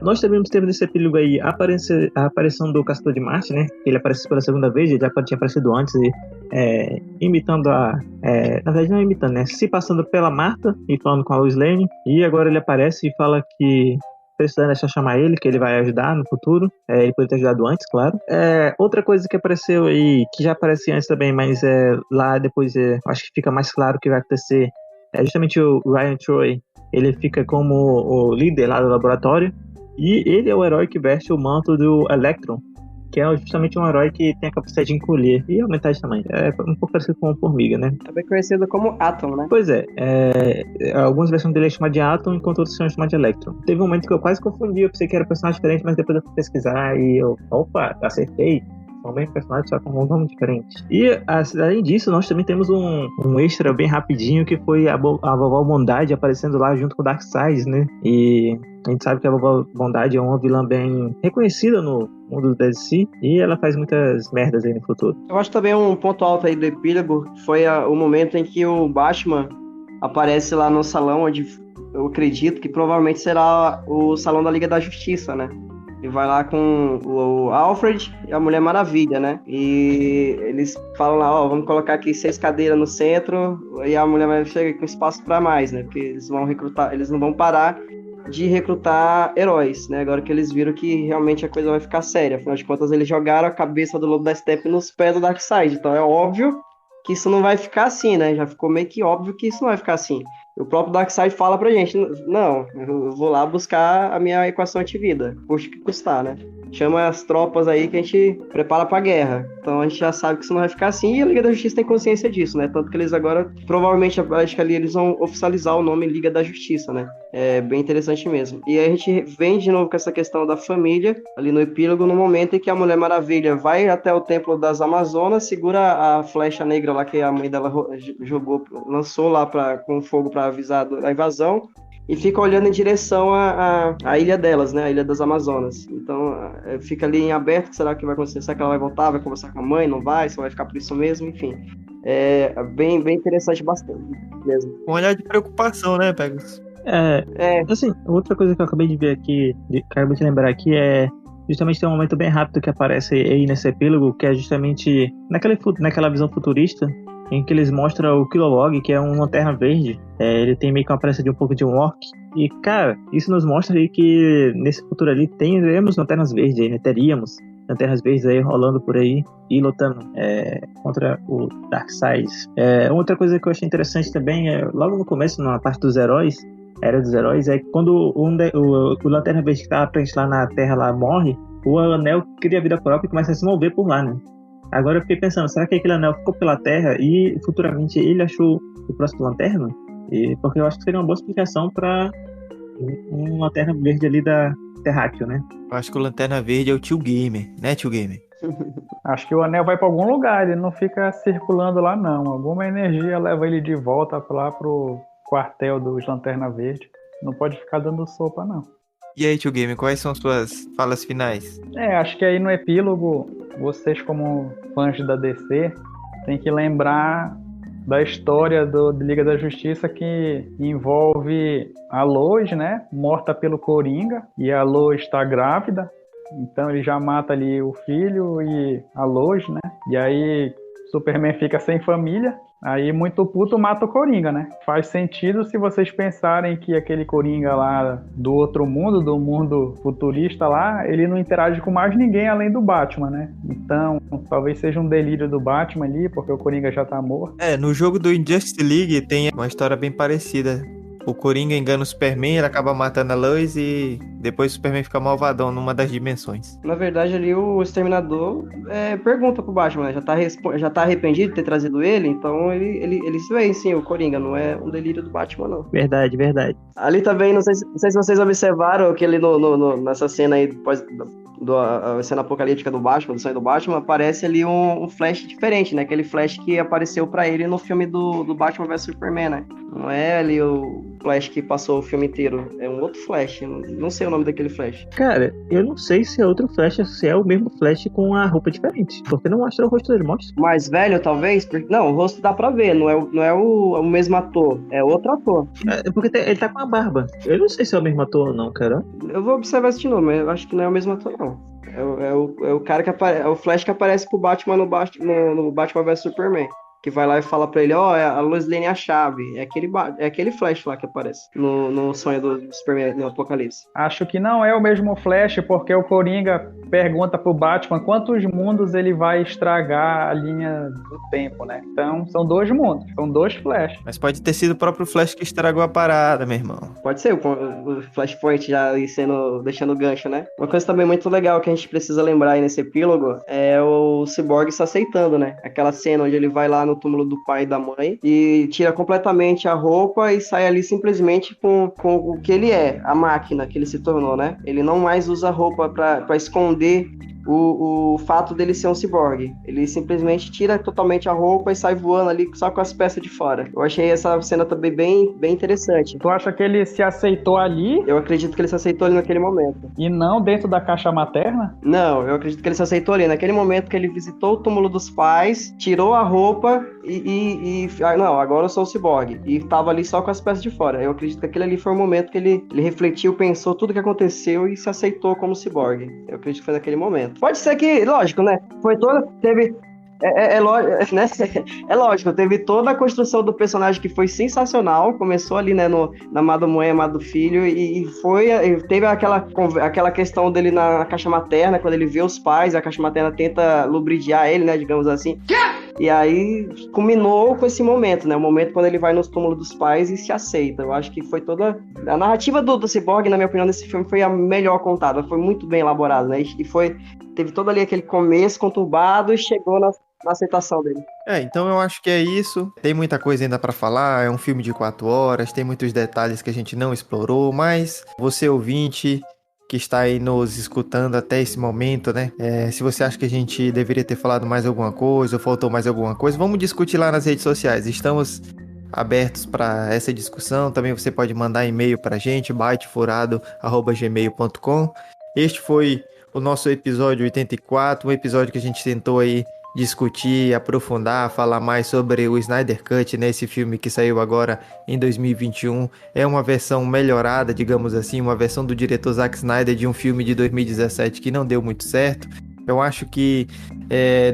Nós também temos nesse epílogo aí a aparição do Caçador de Marte, né? Ele apareceu pela segunda vez, ele já tinha aparecido antes, imitando na verdade não imitando, né? Se passando pela Marta e falando com a Lois Lane, e agora ele aparece e fala que precisando é só chamar ele, que ele vai ajudar no futuro. Ele poderia ter ajudado antes, claro. Outra coisa que apareceu aí, que já aparecia antes também, mas lá depois acho que fica mais claro o que vai acontecer, é justamente o Ryan Troy. Ele fica como o líder lá do laboratório. E ele é o herói que veste o manto do Electron, que é justamente um herói que tem a capacidade de encolher e aumentar de tamanho. É um pouco parecido com uma formiga, né? É bem conhecido como Atom, né? Pois algumas versões dele é chamado de Atom, enquanto outras são chamadas de Electron. Teve um momento que eu quase confundi, eu pensei que era um personagem diferente, mas depois eu fui pesquisar e opa, acertei. São bem personagens, só com um nome diferente. E, além disso, nós também temos um extra bem rapidinho, que foi a Vovó Bondade aparecendo lá junto com o Darkseid, né? E a gente sabe que a Vovó Bondade é uma vilã bem reconhecida no mundo do DC, e ela faz muitas merdas aí no futuro. Eu acho também um ponto alto aí do epílogo foi o momento em que o Batman aparece lá no salão, onde eu acredito que provavelmente será o salão da Liga da Justiça, né? E vai lá com o Alfred e a Mulher Maravilha, né? E eles falam lá, vamos colocar aqui 6 cadeiras no centro, e a Mulher Maravilha chega com espaço para mais, né? Porque eles vão recrutar, eles não vão parar de recrutar heróis, né? Agora que eles viram que realmente a coisa vai ficar séria. Afinal de contas, eles jogaram a cabeça do Lobo da Steppe nos pés do Darkseid. Então é óbvio que isso não vai ficar assim, né? Já ficou meio que óbvio que isso não vai ficar assim. O próprio Darkseid fala pra gente, não, eu vou lá buscar a minha equação antivida, custe o que custar, né? Chama as tropas aí que a gente prepara pra guerra. Então a gente já sabe que isso não vai ficar assim, e a Liga da Justiça tem consciência disso, né? Tanto que eles agora, provavelmente, acho que ali eles vão oficializar o nome Liga da Justiça, né? É bem interessante mesmo. E aí a gente vem de novo com essa questão da família, ali no epílogo, no momento em que a Mulher Maravilha vai até o Templo das Amazonas, segura a flecha negra lá que a mãe dela lançou lá com fogo pra avisar da invasão, e fica olhando em direção à ilha delas, né? A Ilha das Amazonas. Então, fica ali em aberto, será que vai acontecer? Será que ela vai voltar, vai conversar com a mãe, não vai? Só vai ficar por isso mesmo? Enfim, é bem interessante bastante mesmo. Um olhar de preocupação, né, Pegasus? Assim, outra coisa que eu acabei de ver aqui, acabei de lembrar aqui, é justamente tem um momento bem rápido que aparece aí nesse epílogo, que é justamente naquela visão futurista, em que eles mostram o Kilowog, que é uma lanterna verde. Ele tem meio que uma aparência de um pouco de um orc. E, cara, isso nos mostra aí que nesse futuro ali teremos lanternas verdes aí, né? Teríamos lanternas verdes aí rolando por aí e lutando contra o Darkseid. Outra coisa que eu achei interessante também é, logo no começo, na parte dos heróis, Era dos Heróis, é que quando o Lanterna Verde que tava presente lá na Terra lá morre, o anel cria vida própria e começa a se mover por lá, né? Agora eu fiquei pensando, será que aquele anel ficou pela Terra e futuramente ele achou o próximo Lanterna? Porque eu acho que seria uma boa explicação para um Lanterna Verde ali da Terráqueo, né? Eu acho que o Lanterna Verde é o Tio Gamer, né, Tio Gamer? Acho que o anel vai pra algum lugar, ele não fica circulando lá não. Alguma energia leva ele de volta lá pro quartel dos Lanterna Verde. Não pode ficar dando sopa, não. E aí, Tio Gamer, quais são suas falas finais? Acho que aí no epílogo, vocês como fãs da DC, tem que lembrar da história do Liga da Justiça que envolve a Lois, né, morta pelo Coringa, e a Lois está grávida, então ele já mata ali o filho e a Lois, né, e aí Superman fica sem família. Aí, muito puto, mata o Coringa, né? Faz sentido se vocês pensarem que aquele Coringa lá do outro mundo, do mundo futurista lá, ele não interage com mais ninguém além do Batman, né? Então, talvez seja um delírio do Batman ali, porque o Coringa já tá morto. No jogo do Injustice League tem uma história bem parecida. O Coringa engana o Superman, ele acaba matando a Lois e depois o Superman fica malvadão numa das dimensões. Na verdade, ali o Exterminador pergunta pro Batman, né? Já tá arrependido de ter trazido ele, então ele se vê, sim, o Coringa, não é um delírio do Batman, não. Verdade. Ali também, não sei se vocês observaram que ele nessa cena aí, depois a cena apocalíptica do Batman, do sonho do Batman, aparece ali um Flash diferente, né? Aquele Flash que apareceu pra ele no filme do Batman vs Superman, né? Não é ali o Flash que passou o filme inteiro, é um outro Flash, não sei o nome daquele Flash. Cara, eu não sei se é outro Flash, se é o mesmo Flash com a roupa diferente, porque não mostra o rosto dele, mostra. Mais velho, talvez? Não, o rosto dá pra ver, não é o mesmo ator, é outro ator. Porque ele tá com a barba, eu não sei se é o mesmo ator ou não, cara. Eu vou observar isso de novo, mas eu acho que não é o mesmo ator, não. É o cara que é o Flash que aparece pro Batman no Batman vs Superman. Que vai lá e fala pra ele, a Lois Lane é a chave. É aquele Flash lá que aparece no sonho do Superman, no Apocalipse. Acho que não é o mesmo Flash, porque o Coringa pergunta pro Batman quantos mundos ele vai estragar a linha do tempo, né? Então, são 2 mundos, são 2 Flash. Mas pode ter sido o próprio Flash que estragou a parada, meu irmão. Pode ser, o Flashpoint já ali deixando o gancho, né? Uma coisa também muito legal que a gente precisa lembrar aí nesse epílogo é o Cyborg se aceitando, né? Aquela cena onde ele vai lá no túmulo do pai e da mãe e tira completamente a roupa e sai ali simplesmente com o que ele é, a máquina que ele se tornou, né? Ele não mais usa roupa pra esconder o fato dele ser um ciborgue. Ele simplesmente tira totalmente a roupa e sai voando ali só com as peças de fora. Eu achei essa cena também bem interessante. Tu acha que ele se aceitou ali? Eu acredito que ele se aceitou ali naquele momento. E não dentro da caixa materna? Não, eu acredito que ele se aceitou ali. Naquele momento que ele visitou o túmulo dos pais, tirou a roupa não, agora eu sou o ciborgue. E tava ali só com as peças de fora. Eu acredito que aquele ali foi o momento que ele refletiu, pensou tudo que aconteceu e se aceitou como ciborgue. Eu acredito que foi naquele momento. Pode ser que, lógico, né? Teve... É lógico, teve toda a construção do personagem que foi sensacional. Começou ali, né, na amado mãe, amado filho, e teve aquela questão dele na caixa materna, quando ele vê os pais, a caixa materna tenta lubridiar ele, né, digamos assim. E aí culminou com esse momento, né? O momento quando ele vai nos túmulos dos pais e se aceita. Eu acho que foi toda... A narrativa do Cyborg, na minha opinião, desse filme foi a melhor contada. Foi muito bem elaborada, né? Teve todo ali aquele começo conturbado e chegou na aceitação dele. Então eu acho que é isso. Tem muita coisa ainda pra falar. É um filme de 4 horas. Tem muitos detalhes que a gente não explorou. Mas você, ouvinte, que está aí nos escutando até esse momento, né? Se você acha que a gente deveria ter falado mais alguma coisa ou faltou mais alguma coisa, vamos discutir lá nas redes sociais. Estamos abertos para essa discussão. Também você pode mandar e-mail para a gente, bytefurado@gmail.com. Este foi o nosso episódio 84, um episódio que a gente tentou aí discutir, aprofundar, falar mais sobre o Snyder Cut, né? Esse filme que saiu agora em 2021. É uma versão melhorada, digamos assim, uma versão do diretor Zack Snyder de um filme de 2017 que não deu muito certo. Eu acho que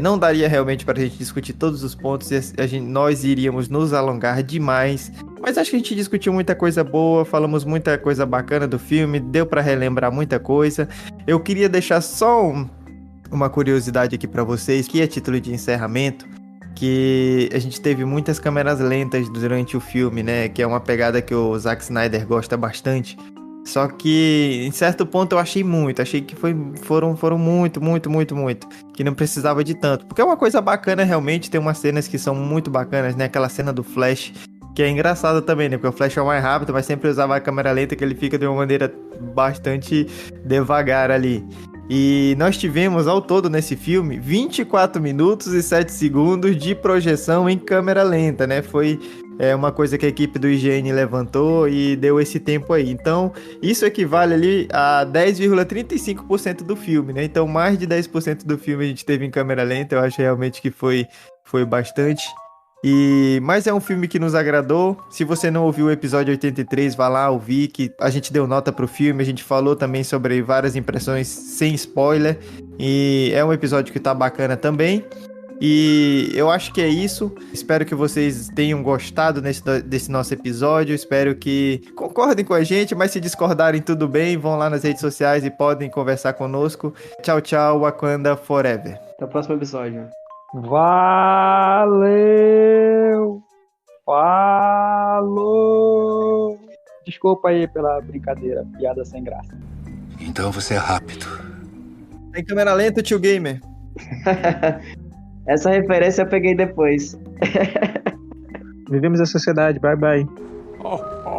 não daria realmente para a gente discutir todos os pontos e nós iríamos nos alongar demais. Mas acho que a gente discutiu muita coisa boa, falamos muita coisa bacana do filme, deu para relembrar muita coisa. Eu queria deixar só uma curiosidade aqui para vocês, que é título de encerramento, que a gente teve muitas câmeras lentas durante o filme, né? Que é uma pegada que o Zack Snyder gosta bastante. Só que, em certo ponto, eu achei que foram muito, que não precisava de tanto. Porque é uma coisa bacana, realmente, tem umas cenas que são muito bacanas, né? Aquela cena do Flash, que é engraçada também, né? Porque o Flash é o mais rápido, mas sempre usava a câmera lenta, que ele fica de uma maneira bastante devagar ali. E nós tivemos, ao todo, nesse filme, 24 minutos e 7 segundos de projeção em câmera lenta, né? Foi uma coisa que a equipe do IGN levantou e deu esse tempo aí. Então, isso equivale ali a 10,35% do filme, né? Então, mais de 10% do filme a gente teve em câmera lenta. Eu acho realmente que foi bastante. Mas é um filme que nos agradou. Se você não ouviu o episódio 83, vá lá ouvir, que a gente deu nota pro filme, a gente falou também sobre várias impressões sem spoiler, e é um episódio que tá bacana também. E eu acho que é isso. Espero que vocês tenham gostado desse nosso episódio. Espero que concordem com a gente, mas se discordarem, tudo bem. Vão lá nas redes sociais e podem conversar conosco. Tchau, tchau, Wakanda Forever. Até o próximo episódio. Valeu! Falou! Desculpa aí pela brincadeira, piada sem graça. Então você é rápido. Tem câmera lenta, tio Gamer. Essa referência eu peguei depois. Vivemos a sociedade, bye bye. Oh, oh.